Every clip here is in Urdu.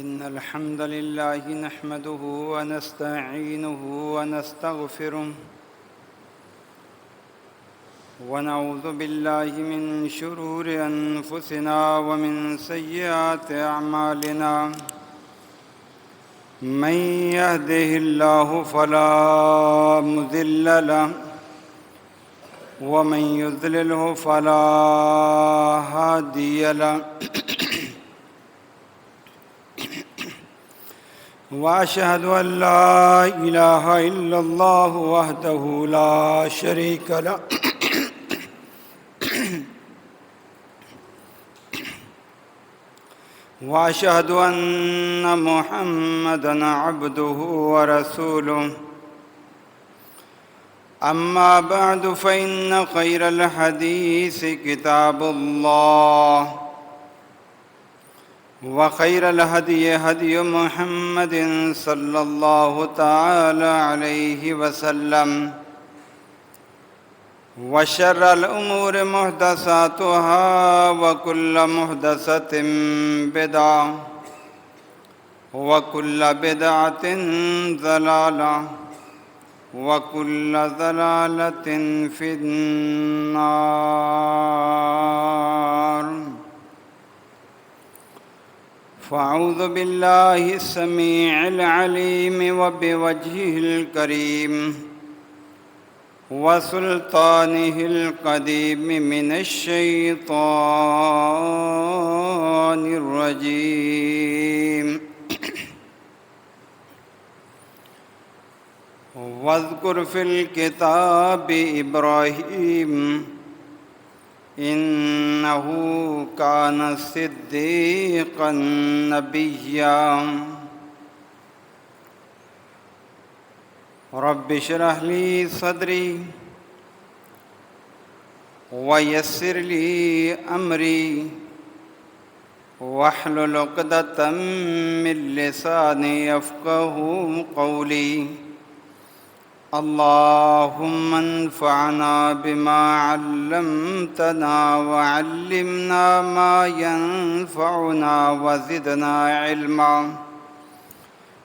إن الحمد لله نحمده ونستعينه ونستغفره ونعوذ بالله من شرور أنفسنا ومن سيئات أعمالنا من يهده الله فلا مضل له ومن يضلله فلا هادي له وأشهد أن لا إله إلا الله وحده لا شريك له وأشهد أن محمدًا عبده ورسوله أما بعد فإن خير الحديث كتاب الله وخير الهدي هدي محمد صلى الله تعالى عليه وسلم وشر الأمور محدثاتها وكل محدثة بدعة وكل بدعة ضلالة وكل ضلالة في النار. فأعوذ بالله السميع العليم وبوجهه الكريم وسلطانه القديم من الشيطان الرجيم. واذكر في الكتاب إبراهيم إنه كان صديقا نبيا. رب اشرح لي صدري ويسر لي أمري واحلل عقدة من لساني يفقهوا قولي. اللهم انفعنا بما علمتنا وعلمنا ما ينفعنا وزدنا علما.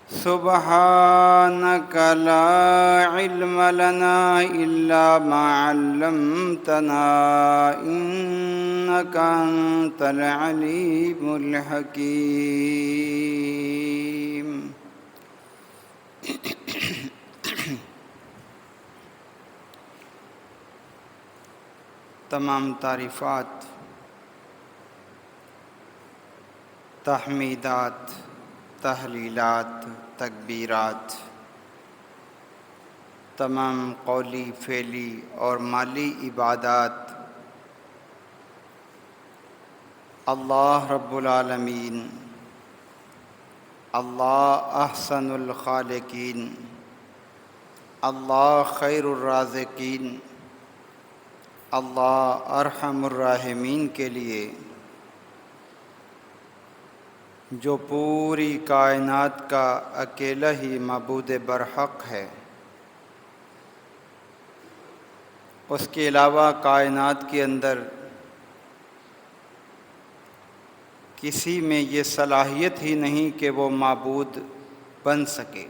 سبحانك لا علم لنا إلا ما علمتنا إنك أنت العليم الحكيم. تمام تعریفات، تحمیدات، تحلیلات، تکبیرات، تمام قولی، فعلی اور مالی عبادات اللہ رب العالمین، اللہ احسن الخالقین، اللہ خیر الرازقین، اللہ ارحم الراحمین کے لیے جو پوری کائنات کا اکیلا ہی معبود برحق ہے، اس کے علاوہ کائنات کے اندر کسی میں یہ صلاحیت ہی نہیں کہ وہ معبود بن سکے.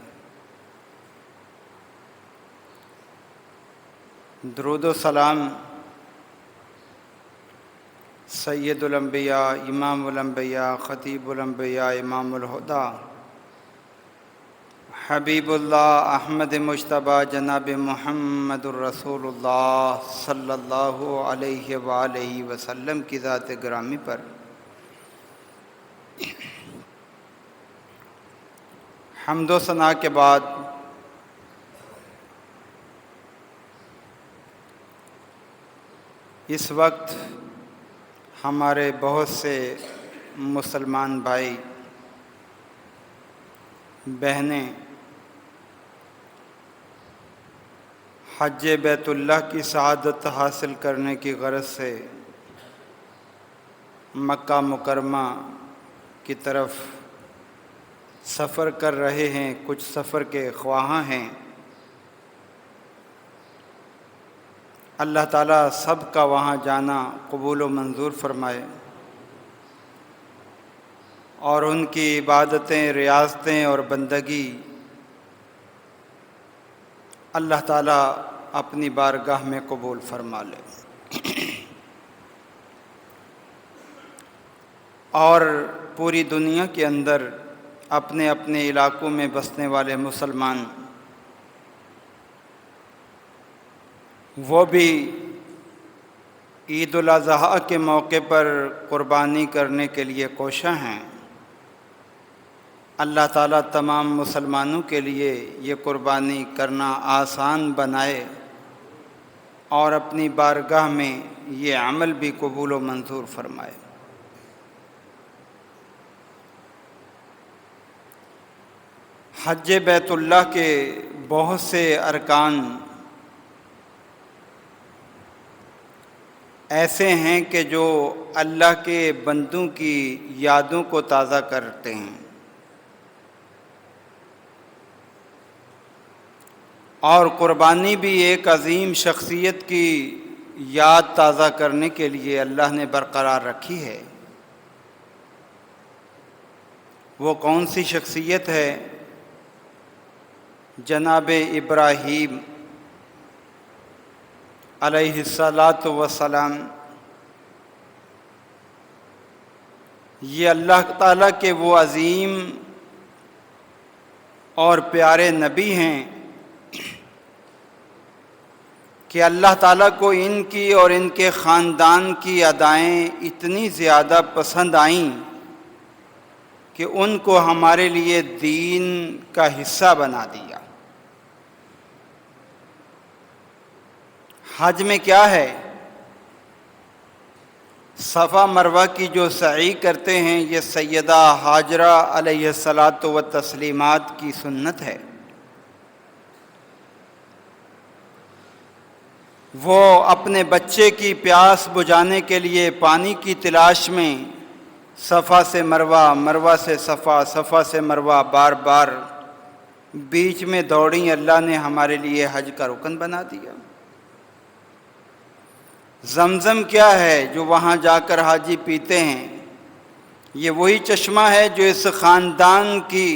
درود و سلام سید الانبیاء، امام الانبیاء، خطیب الانبیاء، امام الہدیٰ، حبیب اللہ احمد مجتبیٰ جناب محمد الرسول اللہ صلی اللہ علیہ وآلہ وسلم کی ذات گرامی پر حمد و ثنا کے بعد اس وقت ہمارے بہت سے مسلمان بھائی بہنیں حج بیت اللہ کی سعادت حاصل کرنے کی غرض سے مکہ مکرمہ کی طرف سفر کر رہے ہیں. کچھ سفر کے خواہاں ہیں. اللہ تعالیٰ سب کا وہاں جانا قبول و منظور فرمائے. اور ان کی عبادتیں، ریاستیں اور بندگی اللہ تعالیٰ اپنی بارگاہ میں قبول فرما لے۔ اور پوری دنیا کے اندر اپنے اپنے علاقوں میں بسنے والے مسلمان وہ بھی عید الاضحیٰ کے موقع پر قربانی کرنے کے لیے کوشاں ہیں۔ اللہ تعالیٰ تمام مسلمانوں کے لیے یہ قربانی کرنا آسان بنائے اور اپنی بارگاہ میں یہ عمل بھی قبول و منظور فرمائے۔ حج بیت اللہ کے بہت سے ارکان ایسے ہیں کہ جو اللہ کے بندوں کی یادوں کو تازہ کرتے ہیں، اور قربانی بھی ایک عظیم شخصیت کی یاد تازہ کرنے کے لیے اللہ نے برقرار رکھی ہے۔ وہ کون سی شخصیت ہے؟ جناب ابراہیم علیہ الصلاۃ والسلام۔ یہ اللہ تعالیٰ کے وہ عظیم اور پیارے نبی ہیں کہ اللہ تعالیٰ کو ان کی اور ان کے خاندان کی ادائیں اتنی زیادہ پسند آئیں کہ ان کو ہمارے لیے دین کا حصہ بنا دیا۔ حج میں کیا ہے؟ صفا مروہ کی جو سعی کرتے ہیں، یہ سیدہ ہاجرہ علیہ الصلاۃ والتسلیمات کی سنت ہے۔ وہ اپنے بچے کی پیاس بجھانے کے لیے پانی کی تلاش میں صفا سے مروہ، مروہ سے صفا، صفا سے مروہ بار بار بیچ میں دوڑیں۔ اللہ نے ہمارے لیے حج کا رکن بنا دیا۔ زمزم کیا ہے جو وہاں جا کر حاجی پیتے ہیں؟ یہ وہی چشمہ ہے جو اس خاندان کی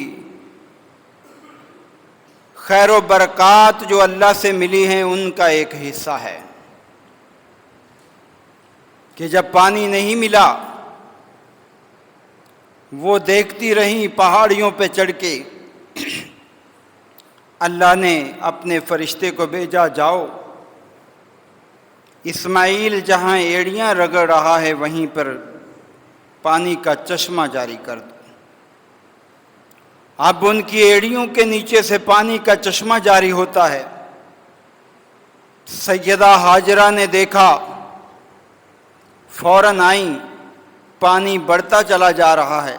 خیر و برکات جو اللہ سے ملی ہیں ان کا ایک حصہ ہے، کہ جب پانی نہیں ملا وہ دیکھتی رہیں پہاڑیوں پہ چڑھ کے۔ اللہ نے اپنے فرشتے کو بھیجا، جاؤ اسماعیل جہاں ایڑیاں رگڑ رہا ہے وہیں پر پانی کا چشمہ جاری کر دو۔ اب ان کی ایڑیوں کے نیچے سے پانی کا چشمہ جاری ہوتا ہے۔ سیدہ ہاجرہ نے دیکھا، فوراً آئیں، پانی بڑھتا چلا جا رہا ہے،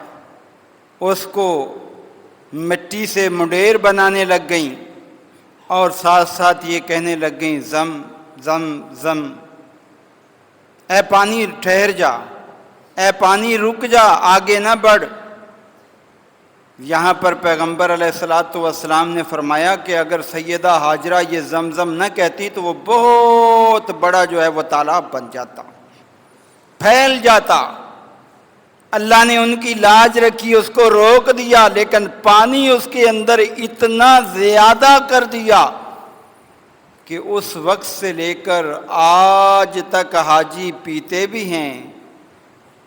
اس کو مٹی سے منڈیر بنانے لگ گئیں اور ساتھ ساتھ یہ کہنے لگ گئیں، زم زم زم، اے پانی ٹھہر جا، اے پانی رک جا، آگے نہ بڑھ۔ یہاں پر پیغمبر علیہ الصلاۃ والسلام نے فرمایا کہ اگر سیدہ ہاجرہ یہ زمزم نہ کہتی تو وہ بہت بڑا جو ہے وہ تالاب بن جاتا، پھیل جاتا۔ اللہ نے ان کی لاج رکھی، اس کو روک دیا، لیکن پانی اس کے اندر اتنا زیادہ کر دیا کہ اس وقت سے لے کر آج تک حاجی پیتے بھی ہیں،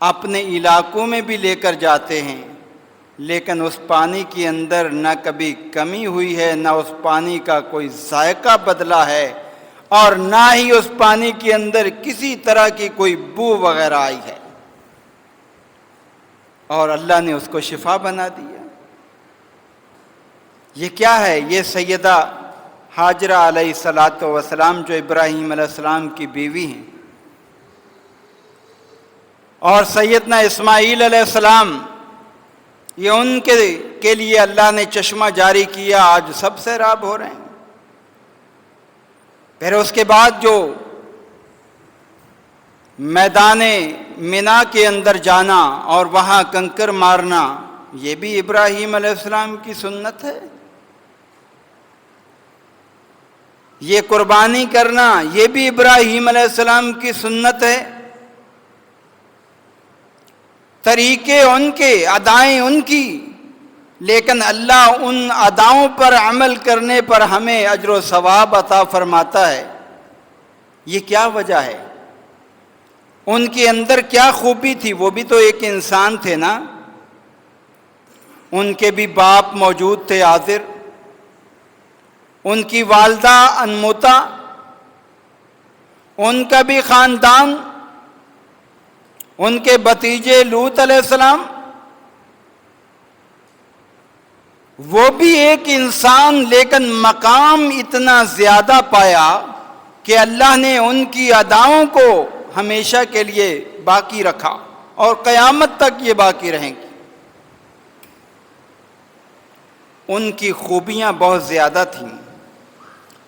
اپنے علاقوں میں بھی لے کر جاتے ہیں، لیکن اس پانی کے اندر نہ کبھی کمی ہوئی ہے، نہ اس پانی کا کوئی ذائقہ بدلا ہے، اور نہ ہی اس پانی کے اندر کسی طرح کی کوئی بو وغیرہ آئی ہے، اور اللہ نے اس کو شفا بنا دیا۔ یہ کیا ہے؟ یہ سیدہ ہاجرہ علیہ الصلاۃ والسلام جو ابراہیم علیہ السلام کی بیوی ہیں، اور سیدنا اسماعیل علیہ السلام، یہ ان کے لیے اللہ نے چشمہ جاری کیا، آج سب سیراب ہو رہے ہیں۔ پھر اس کے بعد جو میدان منا کے اندر جانا اور وہاں کنکر مارنا، یہ بھی ابراہیم علیہ السلام کی سنت ہے۔ یہ قربانی کرنا، یہ بھی ابراہیم علیہ السلام کی سنت ہے۔ طریقے ان کے، ادائیں ان کی، لیکن اللہ ان اداؤں پر عمل کرنے پر ہمیں اجر و ثواب عطا فرماتا ہے۔ یہ کیا وجہ ہے؟ ان کے اندر کیا خوبی تھی؟ وہ بھی تو ایک انسان تھے نا، ان کے بھی باپ موجود تھے حاضر، ان کی والدہ انموتا، ان کا بھی خاندان، ان کے بھتیجے لوط علیہ السلام، وہ بھی ایک انسان، لیکن مقام اتنا زیادہ پایا کہ اللہ نے ان کی اداؤں کو ہمیشہ کے لیے باقی رکھا اور قیامت تک یہ باقی رہیں گی۔ ان کی خوبیاں بہت زیادہ تھیں،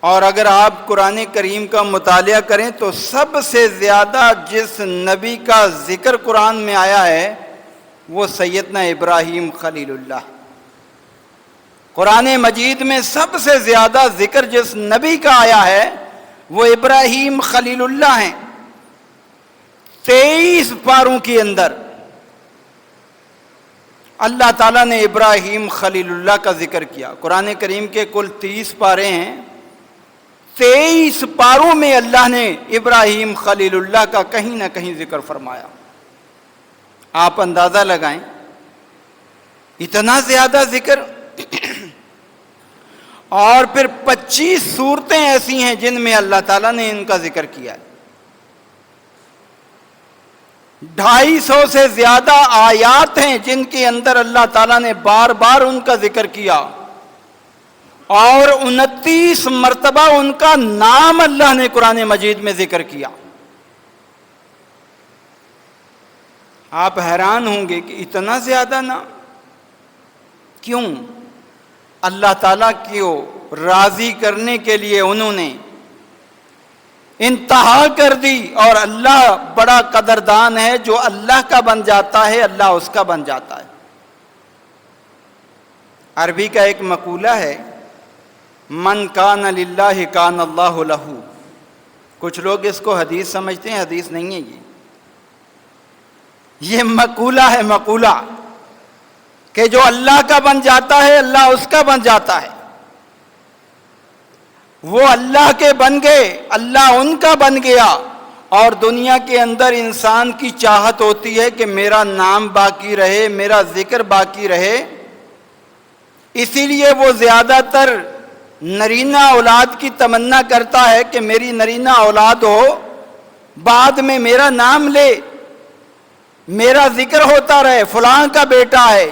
اور اگر آپ قرآن کریم کا مطالعہ کریں تو سب سے زیادہ جس نبی کا ذکر قرآن میں آیا ہے وہ سیدنا ابراہیم خلیل اللہ۔ قرآن مجید میں سب سے زیادہ ذکر جس نبی کا آیا ہے وہ ابراہیم خلیل اللہ ہیں۔ 23 پاروں کے اندر اللہ تعالیٰ نے ابراہیم خلیل اللہ کا ذکر کیا۔ قرآن کریم کے کل 30 پارے ہیں، 23 پاروں میں اللہ نے ابراہیم خلیل اللہ کا کہیں نہ کہیں ذکر فرمایا۔ آپ اندازہ لگائیں، اتنا زیادہ ذکر، اور پھر 25 صورتیں ایسی ہیں جن میں اللہ تعالیٰ نے ان کا ذکر کیا ہے۔ 250 سے زیادہ آیات ہیں جن کے اندر اللہ تعالیٰ نے بار بار ان کا ذکر کیا، اور 29 مرتبہ ان کا نام اللہ نے قرآن مجید میں ذکر کیا۔ آپ حیران ہوں گے کہ اتنا زیادہ نام کیوں؟ اللہ تعالیٰ کو راضی کرنے کے لیے انہوں نے انتہا کر دی، اور اللہ بڑا قدردان ہے، جو اللہ کا بن جاتا ہے اللہ اس کا بن جاتا ہے۔ عربی کا ایک مقولہ ہے، من کان للہ کان اللہ لہ۔ کچھ لوگ اس کو حدیث سمجھتے ہیں، حدیث نہیں ہے یہ مقولہ ہے، مقولہ کہ جو اللہ کا بن جاتا ہے اللہ اس کا بن جاتا ہے۔ وہ اللہ کے بن گئے، اللہ ان کا بن گیا، اور دنیا کے اندر انسان کی چاہت ہوتی ہے کہ میرا نام باقی رہے، میرا ذکر باقی رہے، اسی لیے وہ زیادہ تر نرینہ اولاد کی تمنا کرتا ہے کہ میری نرینہ اولاد ہو، بعد میں میرا نام لے، میرا ذکر ہوتا رہے، فلاں کا بیٹا ہے،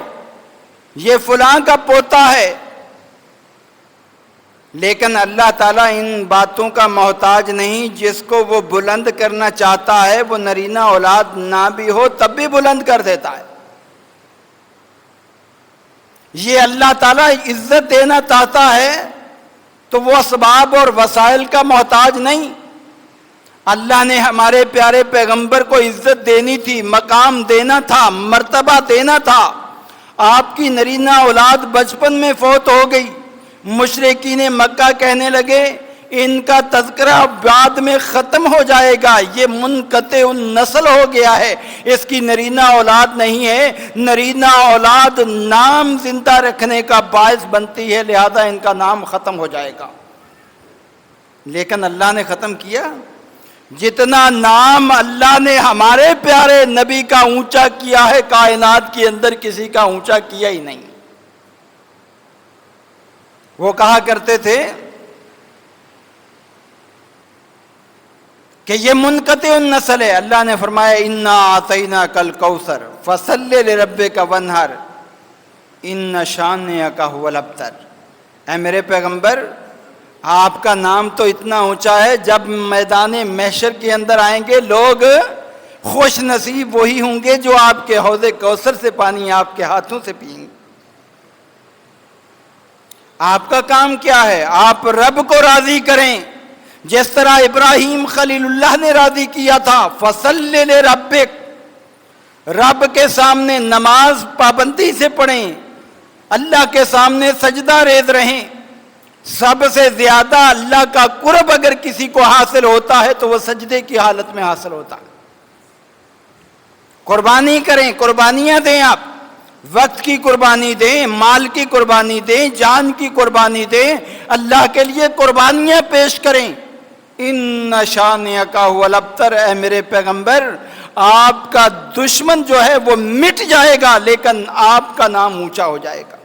یہ فلاں کا پوتا ہے۔ لیکن اللہ تعالیٰ ان باتوں کا محتاج نہیں، جس کو وہ بلند کرنا چاہتا ہے وہ نرینہ اولاد نہ بھی ہو تب بھی بلند کر دیتا ہے۔ یہ اللہ تعالیٰ عزت دینا چاہتا ہے تو وہ اسباب اور وسائل کا محتاج نہیں۔ اللہ نے ہمارے پیارے پیغمبر کو عزت دینی تھی، مقام دینا تھا، مرتبہ دینا تھا۔ آپ کی نرینہ اولاد بچپن میں فوت ہو گئی، مشرکین مکہ کہنے لگے ان کا تذکرہ بعد میں ختم ہو جائے گا، یہ منقطع النسل ہو گیا ہے، اس کی نرینہ اولاد نہیں ہے۔ نرینہ اولاد نام زندہ رکھنے کا باعث بنتی ہے، لہذا ان کا نام ختم ہو جائے گا۔ لیکن اللہ نے ختم کیا؟ جتنا نام اللہ نے ہمارے پیارے نبی کا اونچا کیا ہے، کائنات کے اندر کسی کا اونچا کیا ہی نہیں۔ وہ کہا کرتے تھے کہ یہ منقطع النسل ہے۔ اللہ نے فرمایا انا اعطیناک الکوثر فصل لربک وانحر ان شانئک هو الابتر۔ اے میرے پیغمبر، آپ کا نام تو اتنا اونچا ہے، جب میدان محشر کے اندر آئیں گے لوگ خوش نصیب وہی ہوں گے جو آپ کے حوض کوثر سے پانی آپ کے ہاتھوں سے پئیں گے۔ آپ کا کام کیا ہے؟ آپ رب کو راضی کریں، جس طرح ابراہیم خلیل اللہ نے راضی کیا تھا۔ فصل لربک، رب کے سامنے نماز پابندی سے پڑھیں، اللہ کے سامنے سجدہ ریز رہیں۔ سب سے زیادہ اللہ کا قرب اگر کسی کو حاصل ہوتا ہے تو وہ سجدے کی حالت میں حاصل ہوتا ہے۔ قربانی کریں، قربانیاں دیں، آپ وقت کی قربانی دیں، مال کی قربانی دیں، جان کی قربانی دیں، اللہ کے لیے قربانیاں پیش کریں۔ ان شانئک ھو الابتر، اے میرے پیغمبر آپ کا دشمن جو ہے وہ مٹ جائے گا لیکن آپ کا نام اونچا ہو جائے گا۔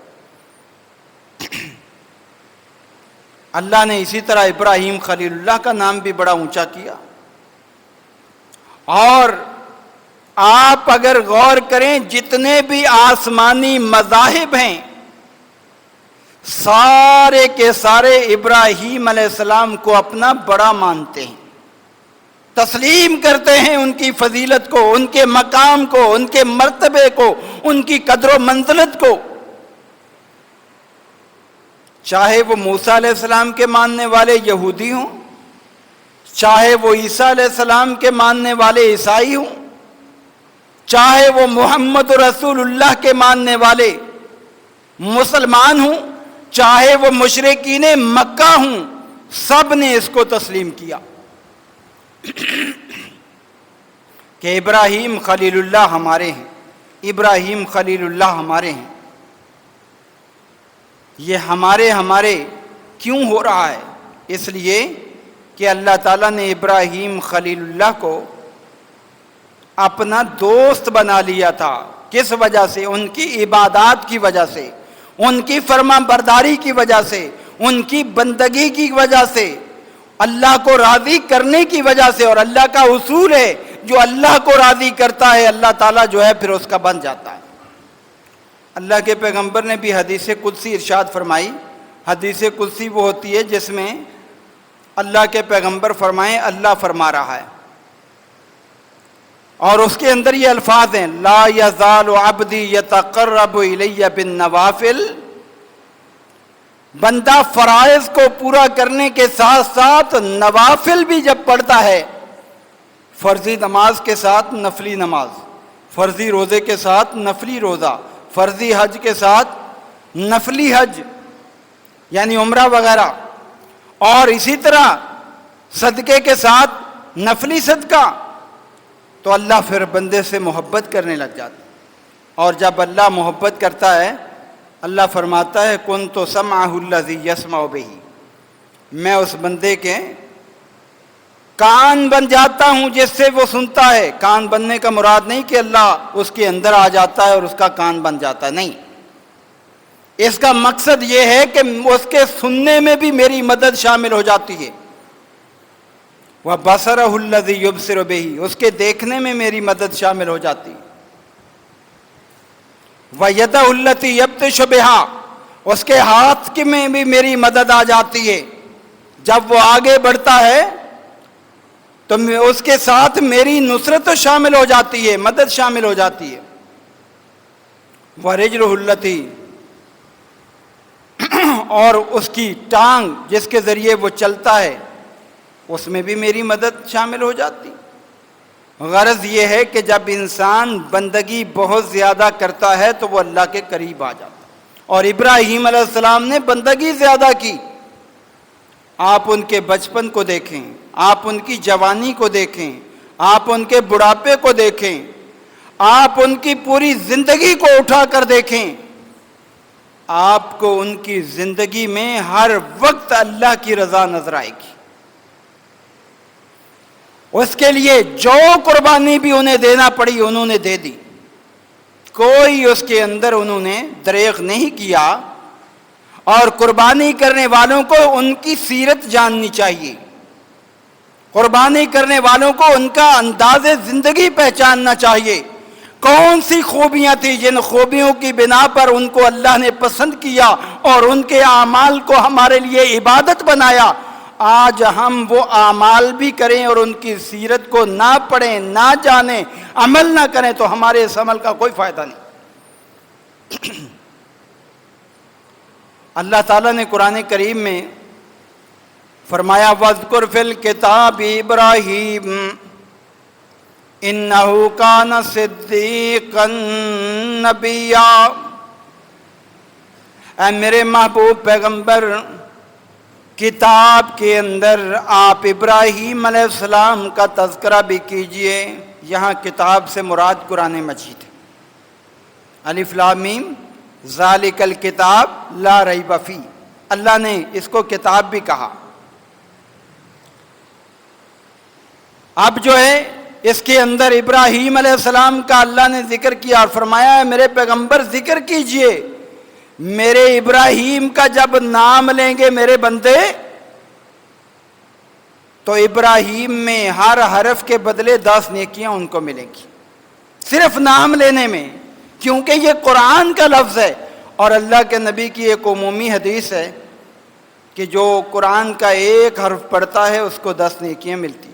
اللہ نے اسی طرح ابراہیم خلیل اللہ کا نام بھی بڑا اونچا کیا۔ اور آپ اگر غور کریں جتنے بھی آسمانی مذاہب ہیں سارے کے سارے ابراہیم علیہ السلام کو اپنا بڑا مانتے ہیں، تسلیم کرتے ہیں ان کی فضیلت کو، ان کے مقام کو، ان کے مرتبے کو، ان کی قدر و منزلت کو۔ چاہے وہ موسیٰ علیہ السلام کے ماننے والے یہودی ہوں، چاہے وہ عیسیٰ علیہ السلام کے ماننے والے عیسائی ہوں، چاہے وہ محمد رسول اللہ کے ماننے والے مسلمان ہوں، چاہے وہ مشرکین مکہ ہوں، سب نے اس کو تسلیم کیا کہ ابراہیم خلیل اللہ ہمارے ہیں، ابراہیم خلیل اللہ ہمارے ہیں۔ یہ ہمارے کیوں ہو رہا ہے؟ اس لیے کہ اللہ تعالیٰ نے ابراہیم خلیل اللہ کو اپنا دوست بنا لیا تھا۔ کس وجہ سے؟ ان کی عبادات کی وجہ سے، ان کی فرما برداری کی وجہ سے، ان کی بندگی کی وجہ سے، اللہ کو راضی کرنے کی وجہ سے۔ اور اللہ کا اصول ہے جو اللہ کو راضی کرتا ہے اللہ تعالیٰ جو ہے پھر اس کا بن جاتا ہے۔ اللہ کے پیغمبر نے بھی حدیث قدسی ارشاد فرمائی۔ حدیث قدسی وہ ہوتی ہے جس میں اللہ کے پیغمبر فرمائیں اللہ فرما رہا ہے، اور اس کے اندر یہ الفاظ ہیں لا یزال عبدی یتقرب الی بالنوافل۔ بندہ فرائض کو پورا کرنے کے ساتھ ساتھ نوافل بھی جب پڑھتا ہے، فرضی نماز کے ساتھ نفلی نماز، فرضی روزے کے ساتھ نفلی روزہ، فرضی حج کے ساتھ نفلی حج یعنی عمرہ وغیرہ، اور اسی طرح صدقے کے ساتھ نفلی صدقہ، تو اللہ پھر بندے سے محبت کرنے لگ جاتا ہے۔ اور جب اللہ محبت کرتا ہے اللہ فرماتا ہے کنت سمعہ الذی یسمع بہ، میں اس بندے کے کان بن جاتا ہوں جس سے وہ سنتا ہے۔ کان بننے کا مراد نہیں کہ اللہ اس کے اندر آ جاتا ہے اور اس کا کان بن جاتا ہے، نہیں، اس کا مقصد یہ ہے کہ اس کے سننے میں بھی میری مدد شامل ہو جاتی ہے۔ وَبَصَرَهُ الَّذِي يُبْصِرُ بِهِ، اس کے دیکھنے میں میری مدد شامل ہو جاتی ہے۔ وَيَدَهُ الَّتِي يَبْطِشُ بِهَا، اس کے ہاتھ میں بھی میری مدد آ جاتی ہے۔ جب وہ آگے بڑھتا ہے تو اس کے ساتھ میری نصرت شامل ہو جاتی ہے، مدد شامل ہو جاتی ہے۔ وَرِجْلُهُ الَّتِي، اور اس کی ٹانگ جس کے ذریعے وہ چلتا ہے اس میں بھی میری مدد شامل ہو جاتی۔ غرض یہ ہے کہ جب انسان بندگی بہت زیادہ کرتا ہے تو وہ اللہ کے قریب آ جاتا ہے، اور ابراہیم علیہ السلام نے بندگی زیادہ کی۔ آپ ان کے بچپن کو دیکھیں، آپ ان کی جوانی کو دیکھیں، آپ ان کے بڑھاپے کو دیکھیں، آپ ان کی پوری زندگی کو اٹھا کر دیکھیں، آپ کو ان کی زندگی میں ہر وقت اللہ کی رضا نظر آئے گی۔ اس کے لیے جو قربانی بھی انہیں دینا پڑی انہوں نے دے دی، کوئی اس کے اندر انہوں نے دریغ نہیں کیا۔ اور قربانی کرنے والوں کو ان کی سیرت جاننی چاہیے، قربانی کرنے والوں کو ان کا انداز زندگی پہچاننا چاہیے۔ کون سی خوبیاں تھیں جن خوبیوں کی بنا پر ان کو اللہ نے پسند کیا اور ان کے اعمال کو ہمارے لیے عبادت بنایا۔ آج ہم وہ اعمال بھی کریں اور ان کی سیرت کو نہ پڑھیں، نہ جانیں، عمل نہ کریں تو ہمارے اس عمل کا کوئی فائدہ نہیں۔ اللہ تعالیٰ نے قرآن کریم میں فرمایا وَاذْكُرْ فِي الْكِتَابِ إِبْرَاهِيمَ إِنَّهُ كَانَ صِدِّيقًا نَبِيًّا۔ اے میرے محبوب پیغمبر، کتاب کے اندر آپ ابراہیم علیہ السلام کا تذکرہ بھی کیجئے۔ یہاں کتاب سے مراد قرآن مجید ہے۔ الف لام میم ذالک الکتاب لا ریب فیہ، اللہ نے اس کو کتاب بھی کہا۔ اب جو ہے اس کے اندر ابراہیم علیہ السلام کا اللہ نے ذکر کیا اور فرمایا ہے میرے پیغمبر ذکر کیجئے، میرے ابراہیم کا جب نام لیں گے میرے بندے تو ابراہیم میں ہر حرف کے بدلے 10 نیکیاں ان کو ملیں گی، صرف نام لینے میں، کیونکہ یہ قرآن کا لفظ ہے اور اللہ کے نبی کی ایک عمومی حدیث ہے کہ جو قرآن کا ایک حرف پڑھتا ہے اس کو 10 نیکیاں ملتی ہیں۔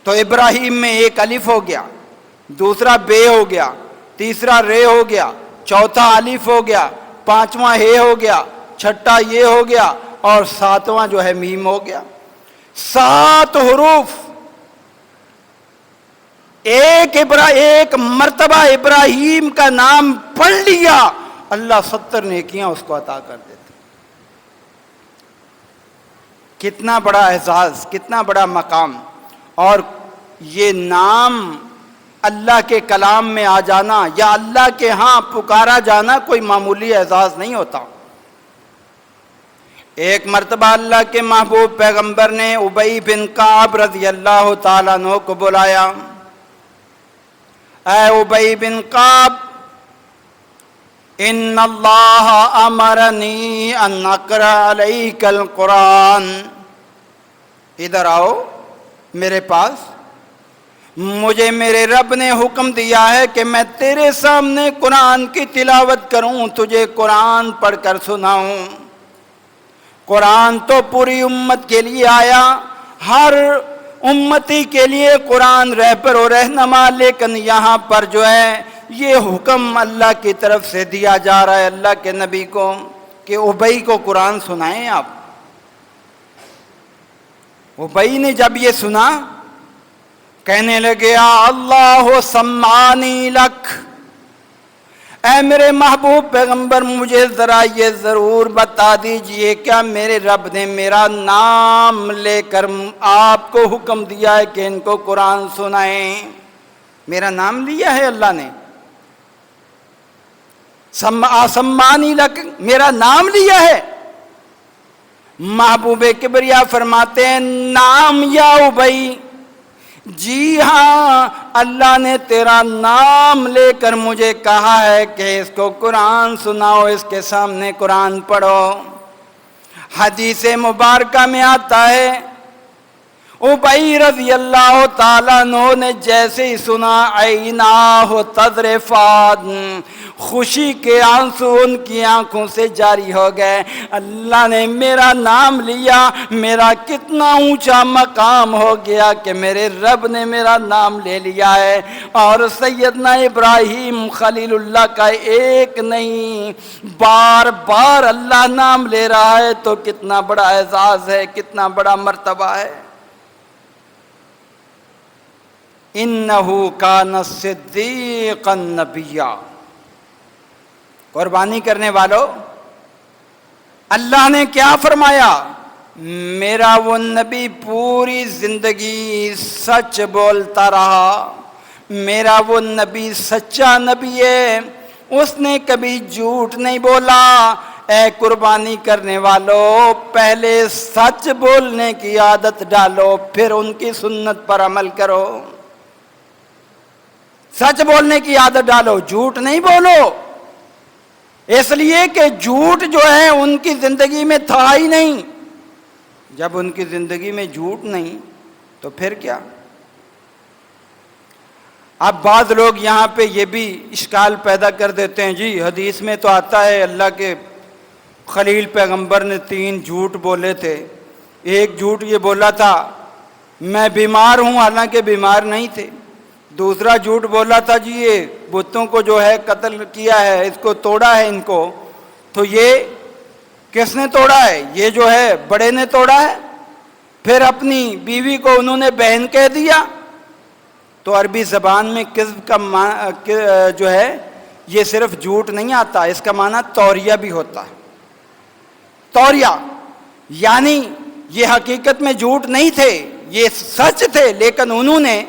تو ابراہیم میں ایک الف ہو گیا، دوسرا بے ہو گیا، تیسرا رے ہو گیا، چوتھا الف ہو گیا، پانچواں ہے ہو گیا، چھٹا یہ ہو گیا اور ساتواں جو ہے میم ہو گیا۔ 7 حروف، ایک مرتبہ ابراہیم کا نام پڑھ لیا اللہ 70 نیکیاں اس کو عطا کر دیتے۔ کتنا بڑا اعزاز، کتنا بڑا مقام! اور یہ نام اللہ کے کلام میں آ جانا یا اللہ کے ہاں پکارا جانا کوئی معمولی اعزاز نہیں ہوتا۔ ایک مرتبہ اللہ کے محبوب پیغمبر نے ابی بن کعب رضی اللہ تعالیٰ عنہ کو بلایا، اے ابی بن کعب، ان اللہ امرنی ان اقرأ علیک القرآن، ادھر آؤ میرے پاس، مجھے میرے رب نے حکم دیا ہے کہ میں تیرے سامنے قرآن کی تلاوت کروں، تجھے قرآن پڑھ کر سناؤں۔ قرآن تو پوری امت کے لیے آیا، ہر امتی کے لیے قرآن رہبر و رہنما، لیکن یہاں پر جو ہے یہ حکم اللہ کی طرف سے دیا جا رہا ہے اللہ کے نبی کو کہ ابی کو قرآن سنائیں آپ۔ ابی نے جب یہ سنا کہنے لگے یا اللہ سمانی لک، اے میرے محبوب پیغمبر مجھے ذرا یہ ضرور بتا دیجئے کیا میرے رب نے میرا نام لے کر آپ کو حکم دیا ہے کہ ان کو قرآن سنائیں؟ میرا نام لیا ہے اللہ نے، سمانی لک، میرا نام لیا ہے۔ محبوب کبریا فرماتے ہیں نام یا ابی، جی ہاں اللہ نے تیرا نام لے کر مجھے کہا ہے کہ اس کو قرآن سناؤ، اس کے سامنے قرآن پڑھو۔ حدیث مبارکہ میں آتا ہے ابی رضی اللہ تعالیٰ عنہ نے جیسے ہی سنا عیناہ تذرفان، خوشی کے آنسو ان کی آنکھوں سے جاری ہو گئے۔ اللہ نے میرا نام لیا، میرا کتنا اونچا مقام ہو گیا کہ میرے رب نے میرا نام لے لیا ہے۔ اور سیدنا ابراہیم خلیل اللہ کا ایک نہیں بار بار اللہ نام لے رہا ہے، تو کتنا بڑا اعزاز ہے، کتنا بڑا مرتبہ ہے۔ انہ کان صدیقا نبیا، قربانی کرنے والوں اللہ نے کیا فرمایا؟ میرا وہ نبی پوری زندگی سچ بولتا رہا، میرا وہ نبی سچا نبی ہے، اس نے کبھی جھوٹ نہیں بولا۔ اے قربانی کرنے والوں پہلے سچ بولنے کی عادت ڈالو، پھر ان کی سنت پر عمل کرو۔ سچ بولنے کی عادت ڈالو، جھوٹ نہیں بولو، اس لیے کہ جھوٹ جو ہے ان کی زندگی میں تھا ہی نہیں۔ جب ان کی زندگی میں جھوٹ نہیں تو پھر کیا؟ اب بعض لوگ یہاں پہ یہ بھی اشکال پیدا کر دیتے ہیں، جی حدیث میں تو آتا ہے اللہ کے خلیل پیغمبر نے 3 جھوٹ بولے تھے۔ ایک جھوٹ یہ بولا تھا میں بیمار ہوں، حالانکہ بیمار نہیں تھے۔ دوسرا جھوٹ بولا تھا جی یہ بتوں کو جو ہے قتل کیا ہے، اس کو توڑا ہے ان کو، تو یہ کس نے توڑا ہے؟ یہ جو ہے بڑے نے توڑا ہے۔ پھر اپنی بیوی کو انہوں نے بہن کہہ دیا۔ تو عربی زبان میں کذب کا جو ہے یہ صرف جھوٹ نہیں آتا، اس کا معنی توریہ بھی ہوتا ہے۔ توریہ یعنی یہ حقیقت میں جھوٹ نہیں تھے، یہ سچ تھے، لیکن انہوں نے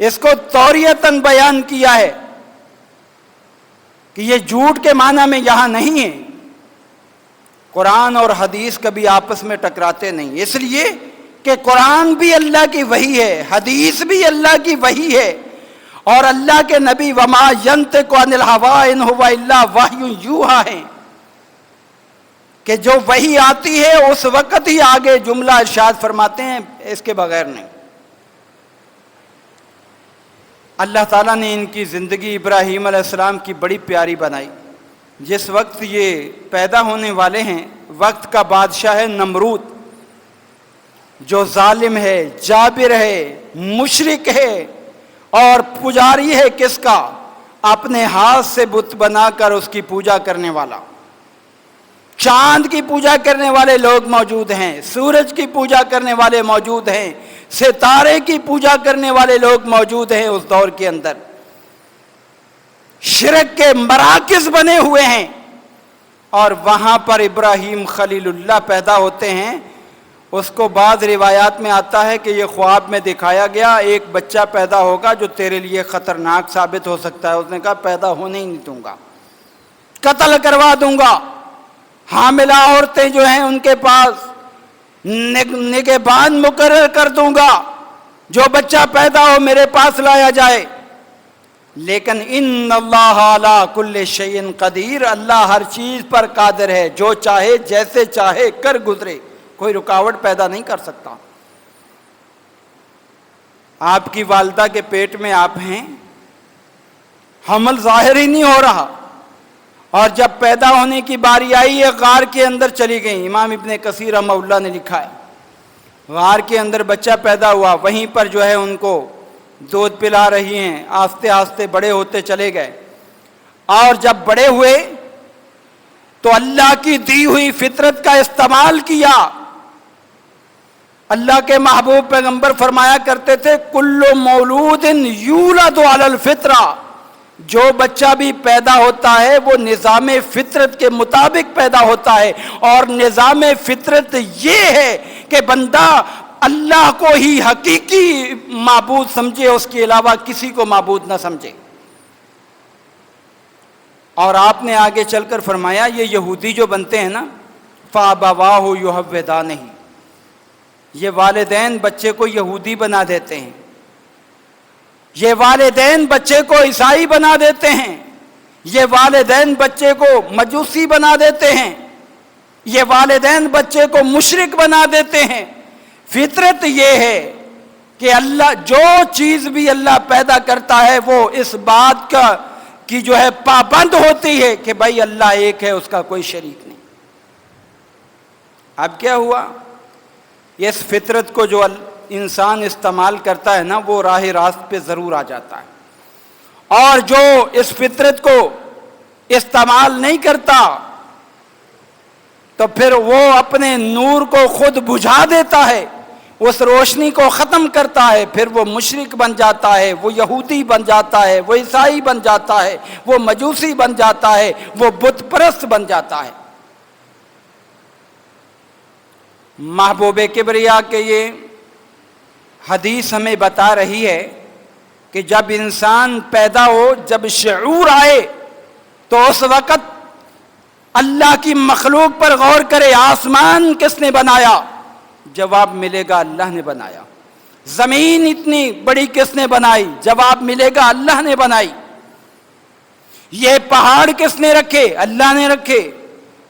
اس کو توریتاً بیان کیا ہے کہ یہ جھوٹ کے معنی میں یہاں نہیں ہے۔ قرآن اور حدیث کبھی آپس میں ٹکراتے نہیں، اس لیے کہ قرآن بھی اللہ کی وحی ہے، حدیث بھی اللہ کی وحی ہے، اور اللہ کے نبی وما ینطق عن الہوی ان ہوا الا وحی یوحی ہیں کہ جو وحی آتی ہے اس وقت ہی آگے جملہ ارشاد فرماتے ہیں، اس کے بغیر نہیں۔ اللہ تعالیٰ نے ان کی زندگی ابراہیم علیہ السلام کی بڑی پیاری بنائی۔ جس وقت یہ پیدا ہونے والے ہیں، وقت کا بادشاہ ہے نمرود، جو ظالم ہے، جابر ہے، مشرک ہے، اور پجاری ہے کس کا؟ اپنے ہاتھ سے بت بنا کر اس کی پوجا کرنے والا۔ چاند کی پوجا کرنے والے لوگ موجود ہیں، سورج کی پوجا کرنے والے موجود ہیں، ستارے کی پوجا کرنے والے لوگ موجود ہیں۔ اس دور کے اندر شرک کے مراکز بنے ہوئے ہیں، اور وہاں پر ابراہیم خلیل اللہ پیدا ہوتے ہیں۔ اس کو بعض روایات میں آتا ہے کہ یہ خواب میں دکھایا گیا، ایک بچہ پیدا ہوگا جو تیرے لیے خطرناک ثابت ہو سکتا ہے۔ اس نے کہا پیدا ہونے ہی نہیں دوں گا، قتل کروا دوں گا۔ حاملہ عورتیں جو ہیں ان کے پاس نگہبان مقرر کر دوں گا، جو بچہ پیدا ہو میرے پاس لایا جائے۔ لیکن ان اللہ علی کل شیء قدیر، اللہ ہر چیز پر قادر ہے، جو چاہے جیسے چاہے کر گزرے، کوئی رکاوٹ پیدا نہیں کر سکتا۔ آپ کی والدہ کے پیٹ میں آپ ہیں، حمل ظاہر ہی نہیں ہو رہا، اور جب پیدا ہونے کی باری آئی یہ غار کے اندر چلی گئیں۔ امام ابن کثیر رحمہ اللہ نے لکھا ہے غار کے اندر بچہ پیدا ہوا، وہیں پر جو ہے ان کو دودھ پلا رہی ہیں، آہستہ آہستہ بڑے ہوتے چلے گئے، اور جب بڑے ہوئے تو اللہ کی دی ہوئی فطرت کا استعمال کیا۔ اللہ کے محبوب پیغمبر فرمایا کرتے تھے کل مولود یولد علی الفطرہ، جو بچہ بھی پیدا ہوتا ہے وہ نظام فطرت کے مطابق پیدا ہوتا ہے، اور نظام فطرت یہ ہے کہ بندہ اللہ کو ہی حقیقی معبود سمجھے، اس کے علاوہ کسی کو معبود نہ سمجھے۔ اور آپ نے آگے چل کر فرمایا یہ یہودی جو بنتے ہیں نا، فَأَبَوَاهُ يُهَوِّدَانِهِ، یہ والدین بچے کو یہودی بنا دیتے ہیں، یہ والدین بچے کو عیسائی بنا دیتے ہیں، یہ والدین بچے کو مجوسی بنا دیتے ہیں، یہ والدین بچے کو مشرک بنا دیتے ہیں۔ فطرت یہ ہے کہ اللہ جو چیز بھی اللہ پیدا کرتا ہے وہ اس بات کی جو ہے پابند ہوتی ہے کہ بھائی اللہ ایک ہے، اس کا کوئی شریک نہیں۔ اب کیا ہوا؟ اس فطرت کو جو انسان استعمال کرتا ہے نا، وہ راہ راست پہ ضرور آ جاتا ہے، اور جو اس فطرت کو استعمال نہیں کرتا تو پھر وہ اپنے نور کو خود بجھا دیتا ہے، اس روشنی کو ختم کرتا ہے، پھر وہ مشرک بن جاتا ہے، وہ یہودی بن جاتا ہے، وہ عیسائی بن جاتا ہے، وہ مجوسی بن جاتا ہے، وہ بت پرست بن جاتا ہے۔ محبوب کبریا کے یہ حدیث ہمیں بتا رہی ہے کہ جب انسان پیدا ہو، جب شعور آئے تو اس وقت اللہ کی مخلوق پر غور کرے، آسمان کس نے بنایا؟ جواب ملے گا اللہ نے بنایا۔ زمین اتنی بڑی کس نے بنائی؟ جواب ملے گا اللہ نے بنائی۔ یہ پہاڑ کس نے رکھے؟ اللہ نے رکھے۔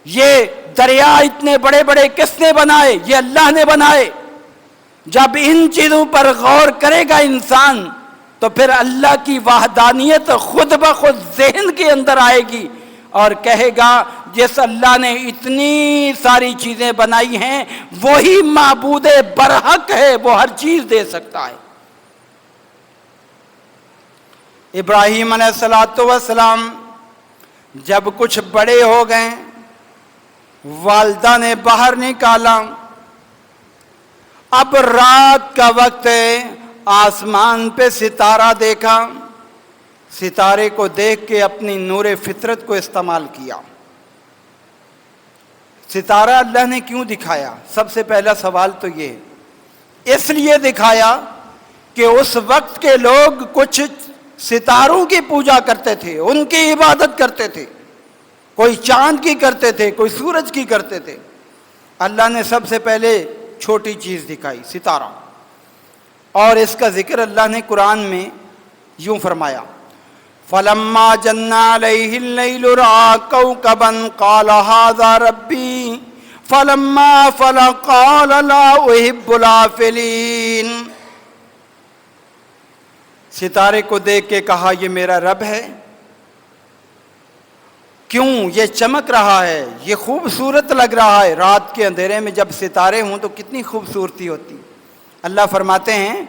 یہ دریا اتنے بڑے بڑے کس نے بنائے؟ یہ اللہ نے بنائے۔ جب ان چیزوں پر غور کرے گا انسان تو پھر اللہ کی وحدانیت خود بخود ذہن کے اندر آئے گی، اور کہے گا جس اللہ نے اتنی ساری چیزیں بنائی ہیں وہی معبود برحق ہے، وہ ہر چیز دے سکتا ہے۔ ابراہیم علیہ السلام جب کچھ بڑے ہو گئے، والدہ نے باہر نکالا، اب رات کا وقت ہے، آسمان پہ ستارہ دیکھا، ستارے کو دیکھ کے اپنی نور فطرت کو استعمال کیا۔ ستارہ اللہ نے کیوں دکھایا؟ سب سے پہلا سوال تو یہ، اس لیے دکھایا کہ اس وقت کے لوگ کچھ ستاروں کی پوجا کرتے تھے، ان کی عبادت کرتے تھے، کوئی چاند کی کرتے تھے، کوئی سورج کی کرتے تھے۔ اللہ نے سب سے پہلے چھوٹی چیز دکھائی، ستارہ، اور اس کا ذکر اللہ نے قرآن میں یوں فرمایا، فَلَمَّا جَنَّ عَلَيْهِ اللَّيْلُ رَأَىٰ كَوْكَبًا قَالَ هَٰذَا رَبِّي فَلَمَّا أَفَلَ قَالَ لَا أُحِبُّ الْآفِلِينَ۔ ستارے کو دیکھ کے کہا یہ میرا رب ہے، کیوں یہ چمک رہا ہے، یہ خوبصورت لگ رہا ہے۔ رات کے اندھیرے میں جب ستارے ہوں تو کتنی خوبصورتی ہوتی۔ اللہ فرماتے ہیں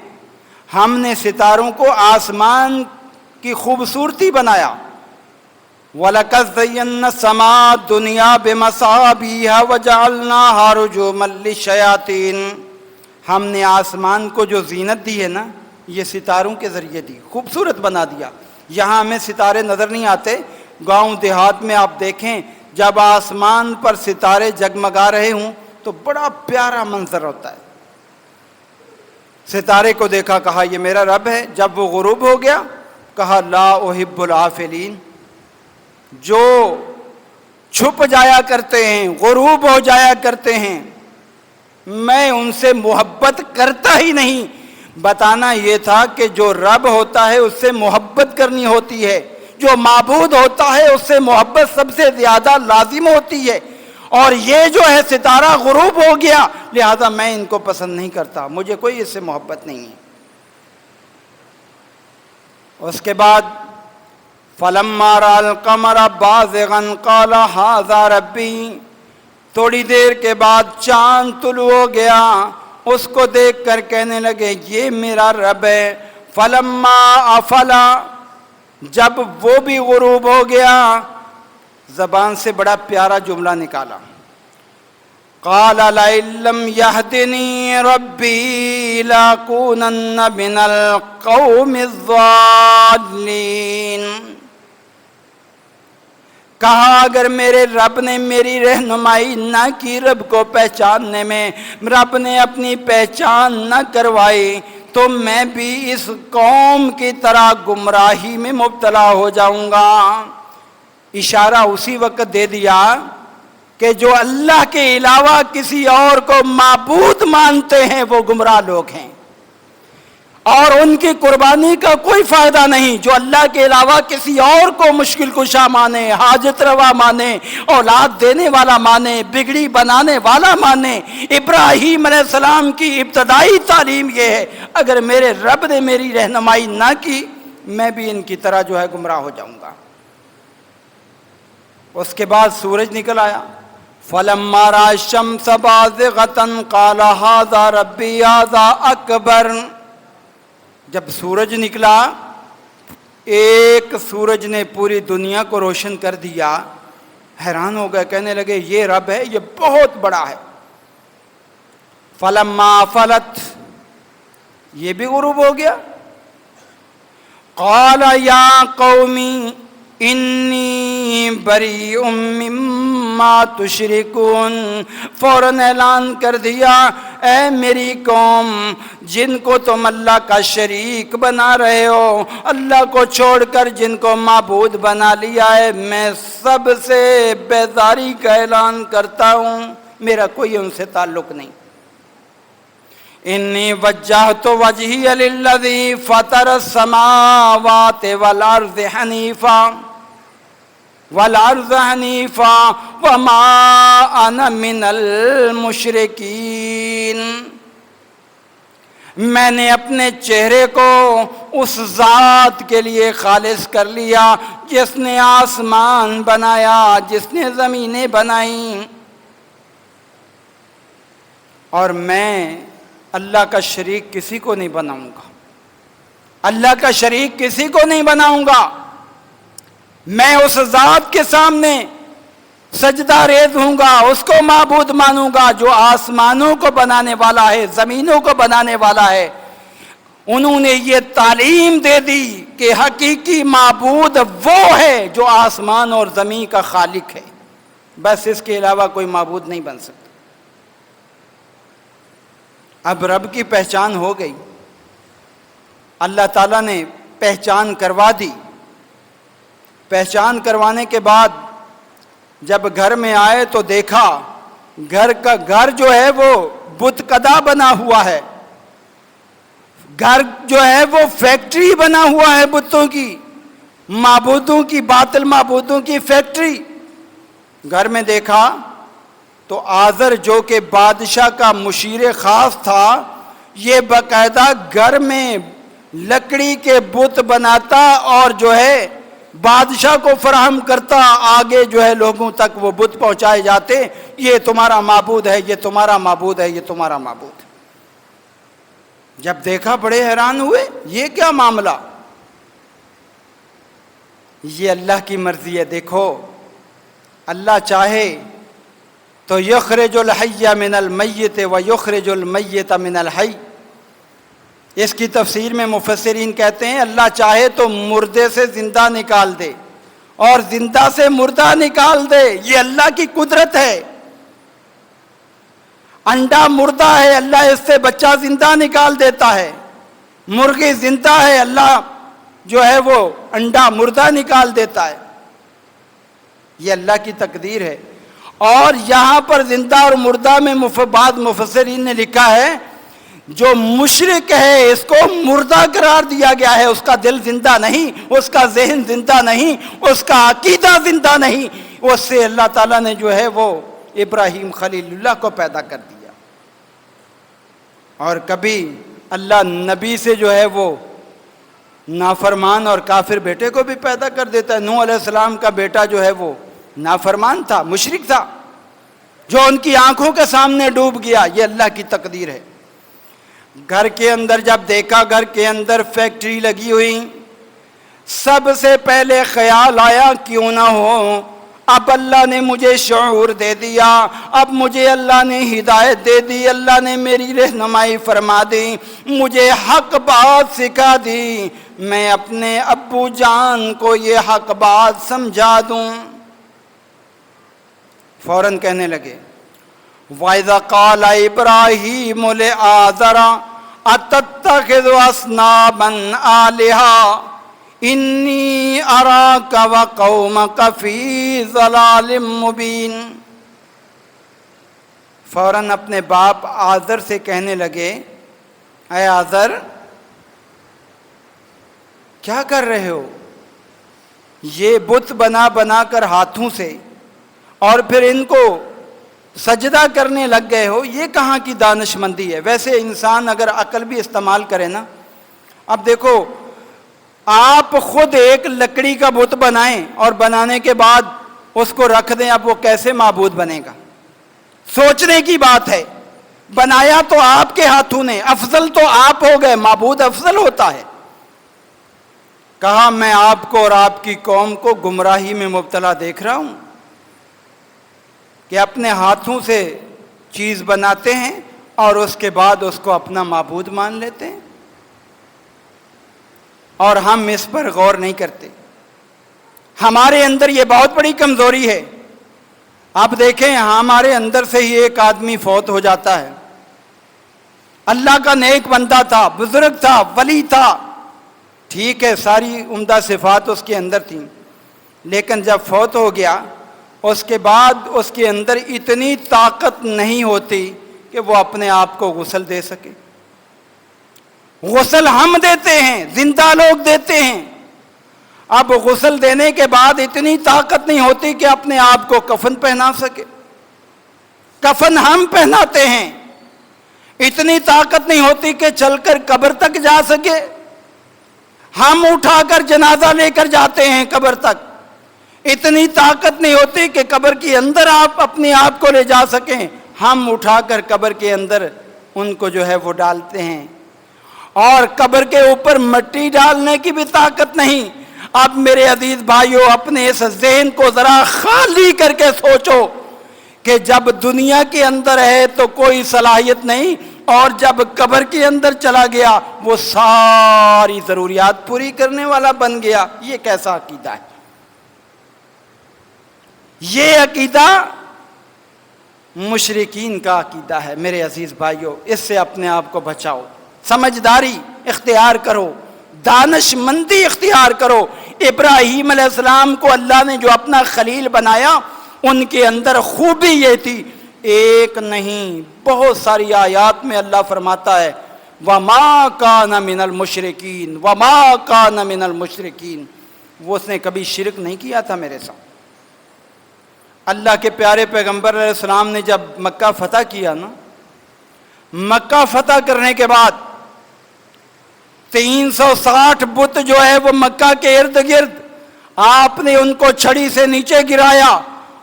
ہم نے ستاروں کو آسمان کی خوبصورتی بنایا۔ وَلَقَدْ زَيَّنَّا السَّمَاءَ الدُّنْيَا بِمَصَابِيحَ وَجَعَلْنَاهَا رُجُومًا لِلشَّيَاطِينِ۔ ہم نے آسمان کو جو زینت دی ہے نا، یہ ستاروں کے ذریعے دی، خوبصورت بنا دیا۔ یہاں ہمیں ستارے نظر نہیں آتے، گاؤں دیہات میں آپ دیکھیں جب آسمان پر ستارے جگمگا رہے ہوں تو بڑا پیارا منظر ہوتا ہے۔ ستارے کو دیکھا، کہا یہ میرا رب ہے۔ جب وہ غروب ہو گیا کہا لا احب العافلین، جو چھپ جایا کرتے ہیں، غروب ہو جایا کرتے ہیں، میں ان سے محبت کرتا ہی نہیں۔ بتانا یہ تھا کہ جو رب ہوتا ہے اس سے محبت کرنی ہوتی ہے، جو معبود ہوتا ہے اس سے محبت سب سے زیادہ لازم ہوتی ہے، اور یہ جو ہے ستارہ غروب ہو گیا لہذا میں ان کو پسند نہیں کرتا، مجھے کوئی اس سے محبت نہیں ہے۔ اس کے بعد فَلَمَّا رَأَى الْقَمَرَ بَازِغًا قَالَ هَٰذَا رَبِّي، تھوڑی دیر کے بعد چاند طلوع ہو گیا، اس کو دیکھ کر کہنے لگے یہ میرا رب ہے۔ فَلَمَّا أَفَلَ، جب وہ بھی غروب ہو گیا، زبان سے بڑا پیارا جملہ نکالا، قَالَ لَئِن لَّمْ يَهْدِنِي رَبِّي لَأَكُونَنَّ مِنَ الْقَوْمِ الضَّالِّينَ۔ کہا اگر میرے رب نے میری رہنمائی نہ کی، رب کو پہچاننے میں رب نے اپنی پہچان نہ کروائی تو میں بھی اس قوم کی طرح گمراہی میں مبتلا ہو جاؤں گا۔ اشارہ اسی وقت دے دیا کہ جو اللہ کے علاوہ کسی اور کو معبود مانتے ہیں وہ گمراہ لوگ ہیں، اور ان کی قربانی کا کوئی فائدہ نہیں۔ جو اللہ کے علاوہ کسی اور کو مشکل کشا مانے، حاجت روا مانے، اولاد دینے والا مانے، بگڑی بنانے والا مانے۔ ابراہیم علیہ السلام کی ابتدائی تعلیم یہ ہے اگر میرے رب نے میری رہنمائی نہ کی میں بھی ان کی طرح جو ہے گمراہ ہو جاؤں گا۔ اس کے بعد سورج نکل آیا، فَلَمَّا رَأَى الشَّمْسَ بَازِغَةً قَالَ هَٰذَا رَبِّي هَٰذَا أَكْبَرُ۔ جب سورج نکلا، ایک سورج نے پوری دنیا کو روشن کر دیا، حیران ہو گئے، کہنے لگے یہ رب ہے، یہ بہت بڑا ہے۔ فَلَمَّا أَفَلَتْ، یہ بھی غروب ہو گیا، قَالَ يَا قَوْمِ انی بریء مما تشرکون، فوراً اعلان کر دیا اے میری قوم جن کو تم اللہ کا شریک بنا رہے ہو، اللہ کو چھوڑ کر جن کو معبود بنا لیا ہے، میں سب سے بیزاری کا اعلان کرتا ہوں، میرا کوئی ان سے تعلق نہیں۔ انی وجہت وجہی للذی فطر السماوات والارض حنیفا وما انا من المشرکین۔ میں نے اپنے چہرے کو اس ذات کے لیے خالص کر لیا جس نے آسمان بنایا، جس نے زمینیں بنائیں، اور میں اللہ کا شریک کسی کو نہیں بناؤں گا، اللہ کا شریک کسی کو نہیں بناؤں گا۔ میں اس ذات کے سامنے سجدہ ریز ہوں گا، اس کو معبود مانوں گا جو آسمانوں کو بنانے والا ہے، زمینوں کو بنانے والا ہے۔ انہوں نے یہ تعلیم دے دی کہ حقیقی معبود وہ ہے جو آسمان اور زمین کا خالق ہے، بس اس کے علاوہ کوئی معبود نہیں بن سکتا۔ اب رب کی پہچان ہو گئی، اللہ تعالیٰ نے پہچان کروا دی۔ پہچان کروانے کے بعد جب گھر میں آئے تو دیکھا گھر جو ہے وہ بت کدا بنا ہوا ہے، گھر جو ہے وہ فیکٹری بنا ہوا ہے بتوں کی، معبودوں کی، باطل معبودوں کی فیکٹری۔ گھر میں دیکھا تو آزر جو کہ بادشاہ کا مشیر خاص تھا، یہ باقاعدہ گھر میں لکڑی کے بت بناتا اور جو ہے بادشاہ کو فراہم کرتا، آگے جو ہے لوگوں تک وہ بت پہنچائے جاتے، یہ تمہارا معبود ہے، یہ تمہارا معبود ہے، یہ تمہارا معبود ہے۔ جب دیکھا بڑے حیران ہوئے، یہ کیا معاملہ؟ یہ اللہ کی مرضی ہے۔ دیکھو اللہ چاہے تو یخرج الحی من المیت و یخرج المیت من الحی۔ اس کی تفسیر میں مفسرین کہتے ہیں اللہ چاہے تو مردے سے زندہ نکال دے اور زندہ سے مردہ نکال دے، یہ اللہ کی قدرت ہے۔ انڈا مردہ ہے، اللہ اس سے بچہ زندہ نکال دیتا ہے۔ مرغی زندہ ہے، اللہ جو ہے وہ انڈا مردہ نکال دیتا ہے۔ یہ اللہ کی تقدیر ہے۔ اور یہاں پر زندہ اور مردہ میں بعض مفسرین نے لکھا ہے جو مشرک ہے اس کو مردہ قرار دیا گیا ہے، اس کا دل زندہ نہیں، اس کا ذہن زندہ نہیں، اس کا عقیدہ زندہ نہیں، اس سے اللہ تعالیٰ نے جو ہے وہ ابراہیم خلیل اللہ کو پیدا کر دیا۔ اور کبھی اللہ نبی سے جو ہے وہ نافرمان اور کافر بیٹے کو بھی پیدا کر دیتا ہے۔ نوح علیہ السلام کا بیٹا جو ہے وہ نافرمان تھا، مشرک تھا، جو ان کی آنکھوں کے سامنے ڈوب گیا۔ یہ اللہ کی تقدیر ہے۔ گھر کے اندر جب دیکھا گھر کے اندر فیکٹری لگی ہوئی، سب سے پہلے خیال آیا کیوں نہ ہو، اب اللہ نے مجھے شعور دے دیا، اب مجھے اللہ نے ہدایت دے دی، اللہ نے میری رہنمائی فرما دی، مجھے حق بات سکھا دی، میں اپنے ابو جان کو یہ حق بات سمجھا دوں۔ فوراً کہنے لگے وَإِذَا قَالَ إِبْرَاهِيمُ لِآزَرَ أَتَتَّخِذُ أَصْنَامًا آلِهَةً إِنِّي أَرَاكَ وَقَوْمَكَ فِي ضَلَالٍ مُبِينٍ۔ فوراً اپنے باپ آزر سے کہنے لگے اے آزر کیا کر رہے ہو؟ یہ بت بنا بنا کر ہاتھوں سے اور پھر ان کو سجدہ کرنے لگ گئے ہو، یہ کہاں کی دانش مندی ہے؟ ویسے انسان اگر عقل بھی استعمال کرے نا، اب دیکھو آپ خود ایک لکڑی کا بت بنائیں اور بنانے کے بعد اس کو رکھ دیں، اب وہ کیسے معبود بنے گا؟ سوچنے کی بات ہے۔ بنایا تو آپ کے ہاتھوں نے، افضل تو آپ ہو گئے، معبود افضل ہوتا ہے۔ کہا میں آپ کو اور آپ کی قوم کو گمراہی میں مبتلا دیکھ رہا ہوں کہ اپنے ہاتھوں سے چیز بناتے ہیں اور اس کے بعد اس کو اپنا معبود مان لیتے ہیں، اور ہم اس پر غور نہیں کرتے۔ ہمارے اندر یہ بہت بڑی کمزوری ہے۔ آپ دیکھیں ہمارے اندر سے ہی ایک آدمی فوت ہو جاتا ہے، اللہ کا نیک بندہ تھا، بزرگ تھا، ولی تھا، ٹھیک ہے ساری عمدہ صفات اس کے اندر تھیں، لیکن جب فوت ہو گیا اس کے بعد اس کے اندر اتنی طاقت نہیں ہوتی کہ وہ اپنے آپ کو غسل دے سکے۔ غسل ہم دیتے ہیں، زندہ لوگ دیتے ہیں، اب غسل دینے کے بعد اتنی طاقت نہیں ہوتی کہ اپنے آپ کو کفن پہنا سکے۔ کفن ہم پہناتے ہیں، اتنی طاقت نہیں ہوتی کہ چل کر قبر تک جا سکے۔ ہم اٹھا کر جنازہ لے کر جاتے ہیں قبر تک، اتنی طاقت نہیں ہوتی کہ قبر کے اندر آپ اپنے آپ کو لے جا سکیں۔ ہم اٹھا کر قبر کے اندر ان کو جو ہے وہ ڈالتے ہیں، اور قبر کے اوپر مٹی ڈالنے کی بھی طاقت نہیں۔ اب میرے عزیز بھائیوں اپنے اس ذہن کو ذرا خالی کر کے سوچو کہ جب دنیا کے اندر ہے تو کوئی صلاحیت نہیں، اور جب قبر کے اندر چلا گیا وہ ساری ضروریات پوری کرنے والا بن گیا۔ یہ کیسا عقیدہ ہے؟ یہ عقیدہ مشرکین کا عقیدہ ہے۔ میرے عزیز بھائیوں، اس سے اپنے آپ کو بچاؤ، سمجھداری اختیار کرو، دانش مندی اختیار کرو۔ ابراہیم علیہ السلام کو اللہ نے جو اپنا خلیل بنایا، ان کے اندر خوبی یہ تھی، ایک نہیں بہت ساری آیات میں اللہ فرماتا ہے وَمَا كَانَ مِنَ الْمُشْرِكِينَ وَمَا كَانَ مِنَ الْمُشْرِكِينَ، وہ اس نے کبھی شرک نہیں کیا تھا میرے ساتھ۔ اللہ کے پیارے پیغمبر علیہ السلام نے جب مکہ فتح کیا نا، مکہ فتح کرنے کے بعد 360 بت جو ہے وہ مکہ کے ارد گرد، آپ نے ان کو چھڑی سے نیچے گرایا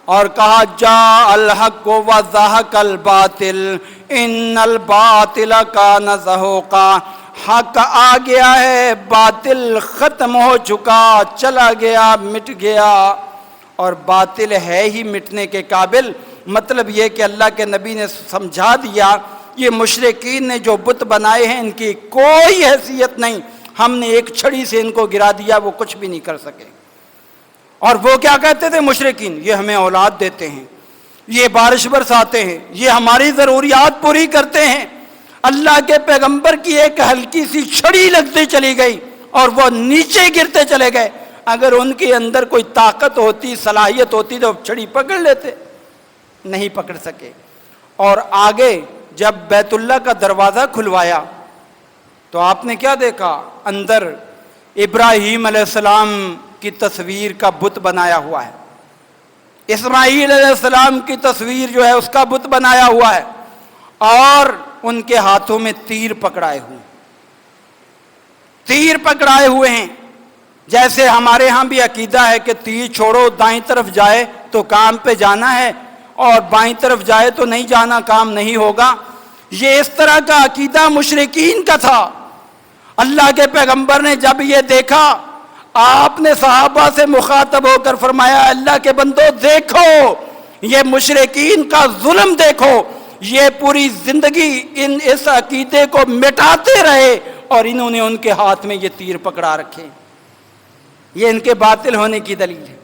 اور کہا جاء الحق وزہق الباطل ان الباطل کان زہوقا، حق آ گیا ہے، باطل ختم ہو چکا، چلا گیا، مٹ گیا، اور باطل ہے ہی مٹنے کے قابل۔ مطلب یہ کہ اللہ کے نبی نے سمجھا دیا یہ مشرکین نے جو بت بنائے ہیں ان کی کوئی حیثیت نہیں، ہم نے ایک چھڑی سے ان کو گرا دیا، وہ کچھ بھی نہیں کر سکے۔ اور وہ کیا کہتے تھے مشرکین؟ یہ ہمیں اولاد دیتے ہیں، یہ بارش برساتے ہیں، یہ ہماری ضروریات پوری کرتے ہیں۔ اللہ کے پیغمبر کی ایک ہلکی سی چھڑی لگتی چلی گئی اور وہ نیچے گرتے چلے گئے۔ اگر ان کے اندر کوئی طاقت ہوتی، صلاحیت ہوتی تو چھڑی پکڑ لیتے، نہیں پکڑ سکے۔ اور آگے جب بیت اللہ کا دروازہ کھلوایا تو آپ نے کیا دیکھا؟ اندر ابراہیم علیہ السلام کی تصویر کا بت بنایا ہوا ہے، اسماعیل علیہ السلام کی تصویر جو ہے اس کا بت بنایا ہوا ہے، اور ان کے ہاتھوں میں تیر پکڑائے ہوئے، تیر پکڑائے ہوئے ہیں۔ جیسے ہمارے ہاں بھی عقیدہ ہے کہ تیر چھوڑو، دائیں طرف جائے تو کام پہ جانا ہے اور بائیں طرف جائے تو نہیں جانا، کام نہیں ہوگا۔ یہ اس طرح کا عقیدہ مشرکین کا تھا۔ اللہ کے پیغمبر نے جب یہ دیکھا، آپ نے صحابہ سے مخاطب ہو کر فرمایا اللہ کے بندو دیکھو یہ مشرکین کا ظلم، دیکھو یہ پوری زندگی اس عقیدے کو مٹاتے رہے اور انہوں نے ان کے ہاتھ میں یہ تیر پکڑا رکھے۔ یہ ان کے باطل ہونے کی دلیل ہے۔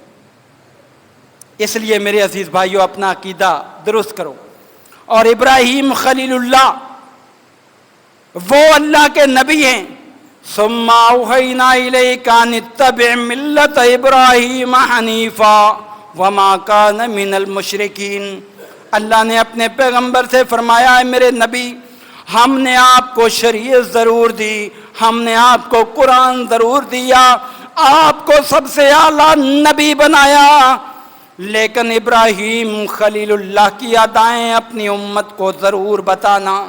اس لیے میرے عزیز بھائیو اپنا عقیدہ درست کرو۔ اور ابراہیم خلیل اللہ وہ اللہ کے نبی ہیں۔ ثم اوحینا الیک ان اتبع ملت ابراہیم حنیفا وما کان من المشرکین۔ اللہ نے اپنے پیغمبر سے فرمایا ہے میرے نبی، ہم نے آپ کو شریعت ضرور دی، ہم نے آپ کو قرآن ضرور دیا، آپ کو سب سے اعلیٰ نبی بنایا، لیکن ابراہیم خلیل اللہ کی ادائیں اپنی امت کو ضرور بتانا،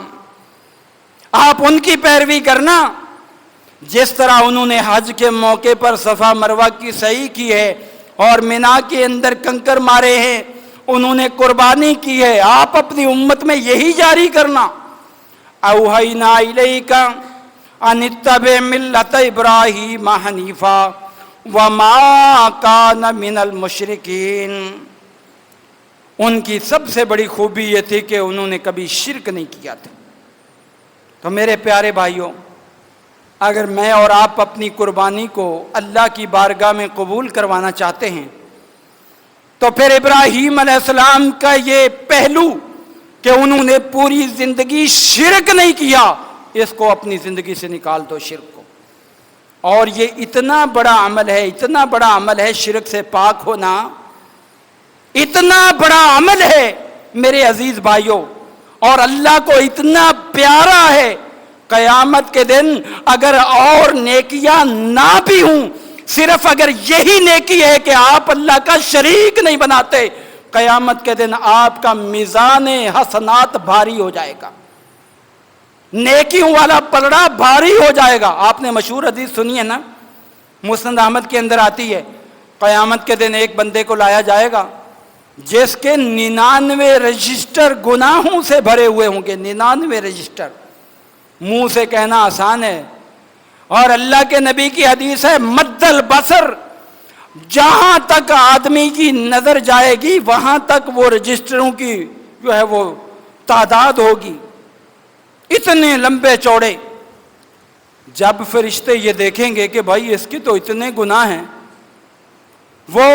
آپ ان کی پیروی کرنا۔ جس طرح انہوں نے حج کے موقع پر صفا مروہ کی سعی کی ہے اور مینا کے اندر کنکر مارے ہیں، انہوں نے قربانی کی ہے، آپ اپنی امت میں یہی جاری کرنا۔ اوحینا الیک ان اتبع ملت ابراہیم حنیفا وما کان من المشرکین۔ ان کی سب سے بڑی خوبی یہ تھی کہ انہوں نے کبھی شرک نہیں کیا تھا۔ تو میرے پیارے بھائیوں، اگر میں اور آپ اپنی قربانی کو اللہ کی بارگاہ میں قبول کروانا چاہتے ہیں تو پھر ابراہیم علیہ السلام کا یہ پہلو کہ انہوں نے پوری زندگی شرک نہیں کیا، اس کو اپنی زندگی سے نکال دو، شرک کو۔ اور یہ اتنا بڑا عمل ہے، اتنا بڑا عمل ہے شرک سے پاک ہونا، اتنا بڑا عمل ہے میرے عزیز بھائیوں، اور اللہ کو اتنا پیارا ہے۔ قیامت کے دن اگر اور نیکیاں نہ بھی ہوں، صرف اگر یہی نیکی ہے کہ آپ اللہ کا شریک نہیں بناتے، قیامت کے دن آپ کا میزان حسنات بھاری ہو جائے گا، نیکیوں والا پلڑا بھاری ہو جائے گا۔ آپ نے مشہور حدیث سنی ہے نا، مسند احمد کے اندر آتی ہے، قیامت کے دن ایک بندے کو لایا جائے گا جس کے 99 رجسٹر گناہوں سے بھرے ہوئے ہوں گے، 99 رجسٹر۔ منہ سے کہنا آسان ہے، اور اللہ کے نبی کی حدیث ہے مد البصر، جہاں تک آدمی کی نظر جائے گی وہاں تک وہ رجسٹروں کی جو ہے وہ تعداد ہوگی، اتنے لمبے چوڑے۔ جب فرشتے یہ دیکھیں گے کہ بھائی اس کی تو اتنے گناہ ہیں، وہ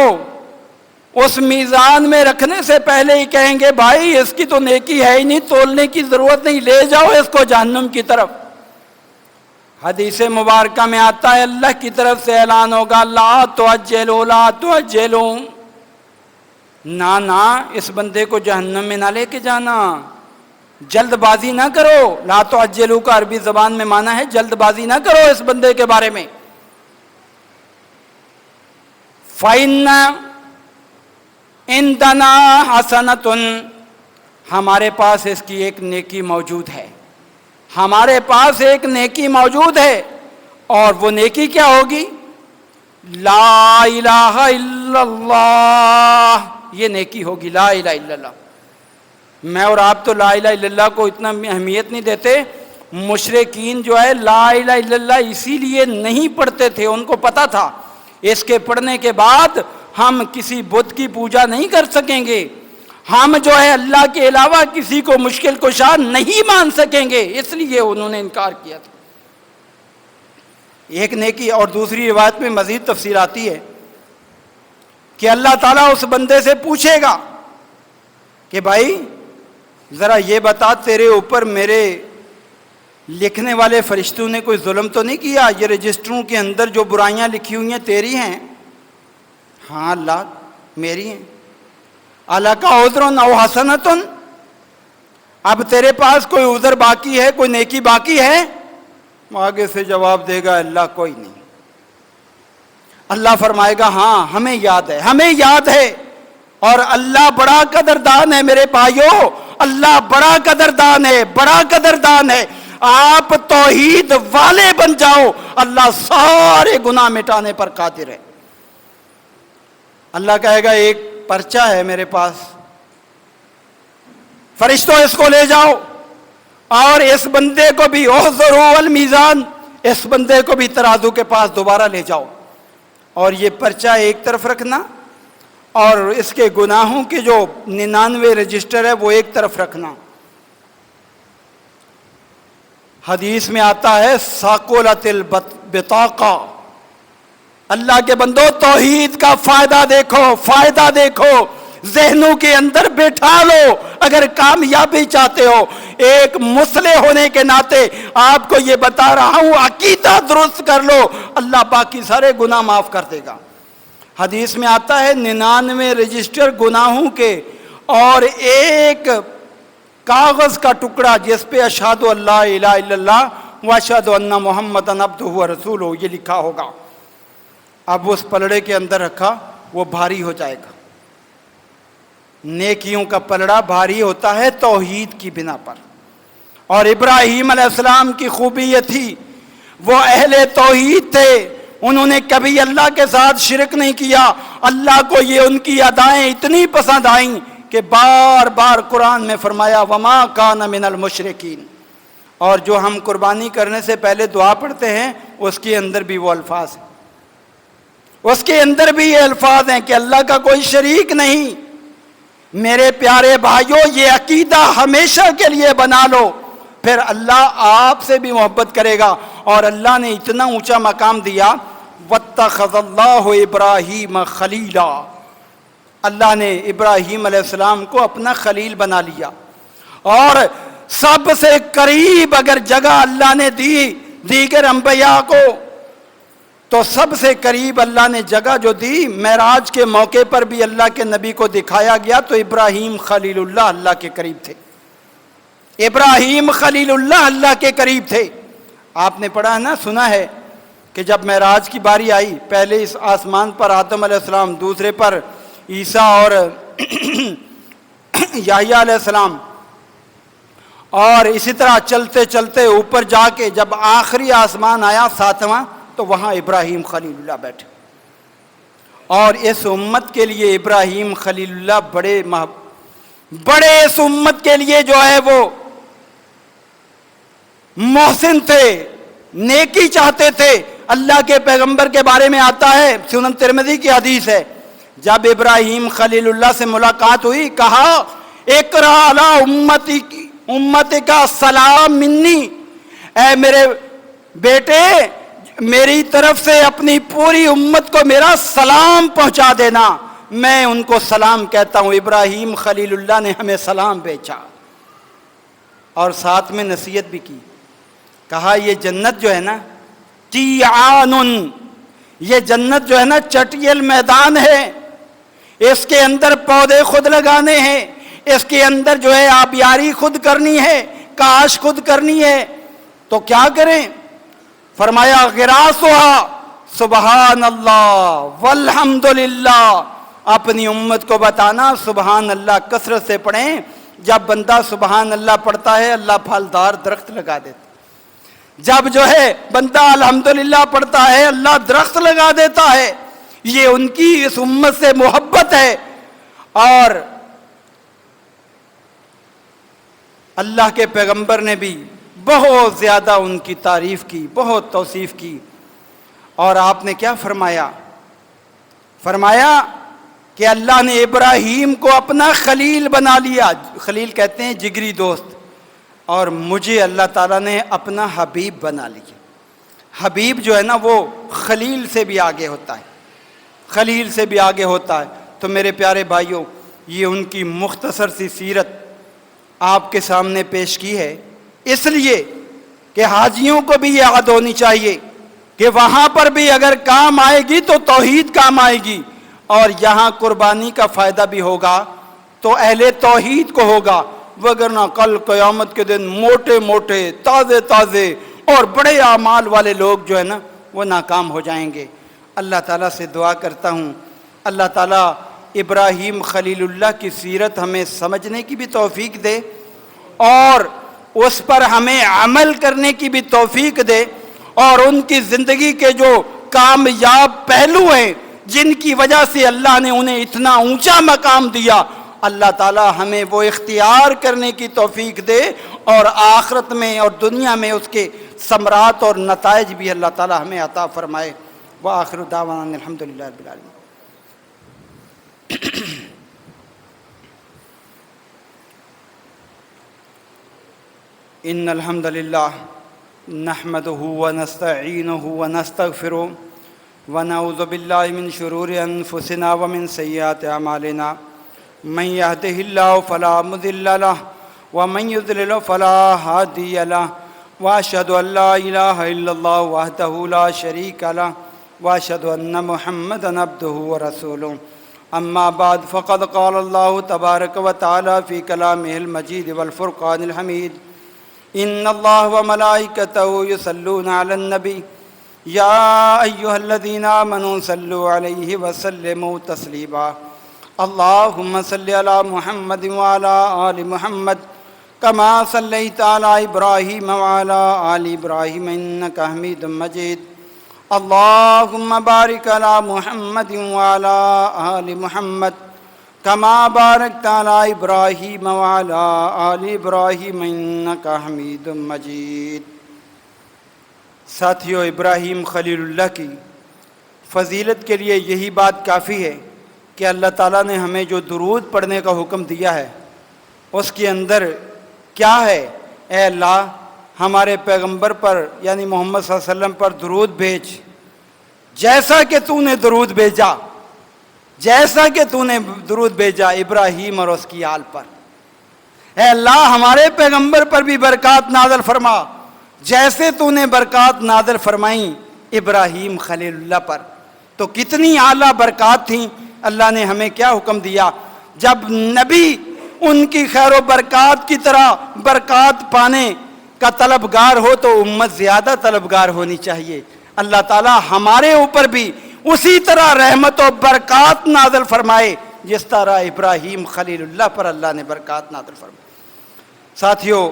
اس میزان میں رکھنے سے پہلے ہی کہیں گے بھائی اس کی تو نیکی ہے ہی نہیں، تولنے کی ضرورت نہیں، لے جاؤ اس کو جہنم کی طرف۔ حدیث مبارکہ میں آتا ہے اللہ کی طرف سے اعلان ہوگا لا تعجلوا لا تعجلوا، نہ اس بندے کو جہنم میں نہ لے کے جانا، جلد بازی نہ کرو۔ لا تعجلوا کا عربی زبان میں معنی ہے جلد بازی نہ کرو اس بندے کے بارے میں۔ فَإِنَّ عِندَنَا حَسَنَةٌ، ہمارے پاس اس کی ایک نیکی موجود ہے، ہمارے پاس ایک نیکی موجود ہے، اور وہ نیکی کیا ہوگی؟ لا الہ الا اللہ، یہ نیکی ہوگی لا الہ الا اللہ۔ میں اور آپ تو لا الہ الا اللہ کو اتنا اہمیت نہیں دیتے، مشرکین جو ہے لا الہ الا اللہ اسی لیے نہیں پڑھتے تھے، ان کو پتا تھا اس کے پڑھنے کے بعد ہم کسی بت کی پوجا نہیں کر سکیں گے، ہم جو ہے اللہ کے علاوہ کسی کو مشکل کشا نہیں مان سکیں گے، اس لیے انہوں نے انکار کیا تھا۔ ایک نیکی، اور دوسری روایت میں مزید تفصیل آتی ہے کہ اللہ تعالیٰ اس بندے سے پوچھے گا کہ بھائی ذرا یہ بتا تیرے اوپر میرے لکھنے والے فرشتوں نے کوئی ظلم تو نہیں کیا؟ یہ رجسٹروں کے اندر جو برائیاں لکھی ہوئی ہیں تیری ہیں؟ ہاں اللہ میری ہیں۔ اللہ کا عذر او حسنۃ، اب تیرے پاس کوئی عذر باقی ہے، کوئی نیکی باقی ہے؟ آگے سے جواب دے گا اللہ کوئی نہیں۔ اللہ فرمائے گا ہاں ہمیں یاد ہے، ہمیں یاد ہے، اور اللہ بڑا قدردان ہے میرے بھائیوں، اللہ بڑا قدردان ہے، بڑا قدردان ہے۔ آپ توحید والے بن جاؤ، اللہ سارے گناہ مٹانے پر قادر ہے۔ اللہ کہے گا ایک پرچہ ہے میرے پاس، فرشتوں اس کو لے جاؤ، اور اس بندے کو بھی احضروا المیزان، اس بندے کو بھی ترازو کے پاس دوبارہ لے جاؤ، اور یہ پرچہ ایک طرف رکھنا، اور اس کے گناہوں کے جو 99 رجسٹر ہے وہ ایک طرف رکھنا۔ حدیث میں آتا ہے ثقلت البطاقہ، اللہ کے بندو توحید کا فائدہ دیکھو، فائدہ دیکھو، ذہنوں کے اندر بٹھا لو۔ اگر کامیابی چاہتے ہو، ایک مسلح ہونے کے ناطے آپ کو یہ بتا رہا ہوں، عقیدہ درست کر لو، اللہ باقی سارے گناہ معاف کر دے گا۔ حدیث میں آتا ہے 99 رجسٹر گناہوں کے، اور ایک کاغذ کا ٹکڑا جس پہ اشہد اللہ الہ الا اللہ و اشہد ان محمد عبدہ و رسولہ یہ لکھا ہوگا۔ اب اس پلڑے کے اندر رکھا، وہ بھاری ہو جائے گا۔ نیکیوں کا پلڑا بھاری ہوتا ہے توحید کی بنا پر، اور ابراہیم علیہ السلام کی خوبی یہ تھی وہ اہل توحید تھے، انہوں نے کبھی اللہ کے ساتھ شرک نہیں کیا۔ اللہ کو یہ ان کی ادائیں اتنی پسند آئیں کہ بار بار قرآن میں فرمایا وما کان من المشرکین، اور جو ہم قربانی کرنے سے پہلے دعا پڑھتے ہیں اس کے اندر بھی وہ الفاظ ہیں، اس کے اندر بھی یہ الفاظ ہیں کہ اللہ کا کوئی شریک نہیں۔ میرے پیارے بھائیوں، یہ عقیدہ ہمیشہ کے لیے بنا لو، پھر اللہ آپ سے بھی محبت کرے گا۔ اور اللہ نے اتنا اونچا مقام دیا، واتخذ اللہ ابراہیم خلیلا، اللہ نے ابراہیم علیہ السلام کو اپنا خلیل بنا لیا، اور سب سے قریب اگر جگہ اللہ نے دی دیگر انبیاء کو، تو سب سے قریب اللہ نے جگہ جو دی، معراج کے موقع پر بھی اللہ کے نبی کو دکھایا گیا، تو ابراہیم خلیل اللہ اللہ کے قریب تھے، ابراہیم خلیل اللہ اللہ کے قریب تھے۔ آپ نے پڑھا ہے نا، سنا ہے کہ جب معراج کی باری آئی، پہلے اس آسمان پر آدم علیہ السلام، دوسرے پر عیسیٰ اور یحییٰ علیہ السلام، اور اسی طرح چلتے چلتے اوپر جا کے جب آخری آسمان آیا 7واں، تو وہاں ابراہیم خلیل اللہ بیٹھے، اور اس امت کے لیے ابراہیم خلیل اللہ بڑے اس امت کے لیے جو ہے وہ محسن تھے، نیکی چاہتے تھے۔ اللہ کے پیغمبر کے بارے میں آتا ہے، سنن ترمذی کی حدیث ہے، جب ابراہیم خلیل اللہ سے ملاقات ہوئی، کہا اقرا علی امتی کا سلام منی، اے میرے بیٹے میری طرف سے اپنی پوری امت کو میرا سلام پہنچا دینا۔ میں ان کو سلام کہتا ہوں، ابراہیم خلیل اللہ نے ہمیں سلام بھیجا۔ اور ساتھ میں نصیحت بھی کی، کہا یہ جنت جو ہے نا تیعان، یہ جنت جو ہے نا چٹیل میدان ہے، اس کے اندر پودے خود لگانے ہیں، اس کے اندر جو ہے آبیاری خود کرنی ہے، کاش خود کرنی ہے۔ تو کیا کریں؟ فرمایا غراسها سبحان اللہ والحمد للہ، اپنی امت کو بتانا سبحان اللہ کثرت سے پڑھیں۔ جب بندہ سبحان اللہ پڑھتا ہے اللہ پھلدار درخت لگا دیتا، جب جو ہے بندہ الحمدللہ پڑھتا ہے اللہ درخت لگا دیتا ہے۔ یہ ان کی اس امت سے محبت ہے، اور اللہ کے پیغمبر نے بھی بہت زیادہ ان کی تعریف کی، بہت توصیف کی۔ اور آپ نے کیا فرمایا؟ فرمایا کہ اللہ نے ابراہیم کو اپنا خلیل بنا لیا، خلیل کہتے ہیں جگری دوست، اور مجھے اللہ تعالیٰ نے اپنا حبیب بنا لیا۔ حبیب جو ہے نا وہ خلیل سے بھی آگے ہوتا ہے، خلیل سے بھی آگے ہوتا ہے۔ تو میرے پیارے بھائیوں، یہ ان کی مختصر سی سیرت آپ کے سامنے پیش کی ہے، اس لیے کہ حاجیوں کو بھی یہ یاد ہونی چاہیے کہ وہاں پر بھی اگر کام آئے گی تو توحید کام آئے گی، اور یہاں قربانی کا فائدہ بھی ہوگا تو اہل توحید کو ہوگا، وگرنہ کل قیامت کے دن موٹے موٹے تازے تازے اور بڑے اعمال والے لوگ جو ہے نا وہ ناکام ہو جائیں گے۔ اللہ تعالیٰ سے دعا کرتا ہوں اللہ تعالیٰ ابراہیم خلیل اللہ کی سیرت ہمیں سمجھنے کی بھی توفیق دے، اور اس پر ہمیں عمل کرنے کی بھی توفیق دے، اور ان کی زندگی کے جو کامیاب پہلو ہیں جن کی وجہ سے اللہ نے انہیں اتنا اونچا مقام دیا، اللہ تعالیٰ ہمیں وہ اختیار کرنے کی توفیق دے، اور آخرت میں اور دنیا میں اس کے ثمرات اور نتائج بھی اللہ تعالیٰ ہمیں عطا فرمائے۔ وآخر دعوانا الحمدللہ رب العالمین۔ ان الحمد للہ نحمده ونستعینه ونستغفره ونعوذ باللہ من شرور انفسنا ومن سیئات اعمالنا، من يهده الله فلا مضل له ومن يضلل فلا هادي له، واشهد ان لا اله الا الله وحده لا شريك له، واشهد ان محمدا عبده ورسوله۔ اما بعد فقد قال الله تبارك وتعالى في كلامه المجيد والفرقان الحميد: ان الله وملائكته يصلون على النبي يا ايها الذين امنوا صلوا عليه وسلموا تسليما۔ اللهم صل على محمد وعلى آل محمد كما صليت على إبراهيم وعلى آل إبراهيم إنك حميد مجيد۔ اللهم بارك على محمد وعلى آل محمد كما باركت على إبراهيم وعلى آل إبراهيم إنك حميد مجيد۔ ساتھیو، ابراہیم خلیل اللہ کی فضیلت کے لیے یہی بات کافی ہے کہ اللہ تعالیٰ نے ہمیں جو درود پڑھنے کا حکم دیا ہے اس کے اندر کیا ہے؟ اے اللہ ہمارے پیغمبر پر یعنی محمد صلی اللہ علیہ وسلم پر درود بھیج، جیسا کہ تو نے درود بھیجا، جیسا کہ تو نے درود بھیجا ابراہیم اور اس کی آل پر۔ اے اللہ ہمارے پیغمبر پر بھی برکات نازل فرما، جیسے تو نے برکات نازل فرمائیں ابراہیم خلیل اللہ پر۔ تو کتنی اعلیٰ برکات تھیں۔ اللہ نے ہمیں کیا حکم دیا؟ جب نبی ان کی خیر و برکات کی طرح برکات پانے کا طلبگار ہو تو امت زیادہ طلبگار ہونی چاہیے۔ اللہ تعالیٰ ہمارے اوپر بھی اسی طرح رحمت و برکات نازل فرمائے جس طرح ابراہیم خلیل اللہ پر اللہ نے برکات نازل فرمائی۔ ساتھیو،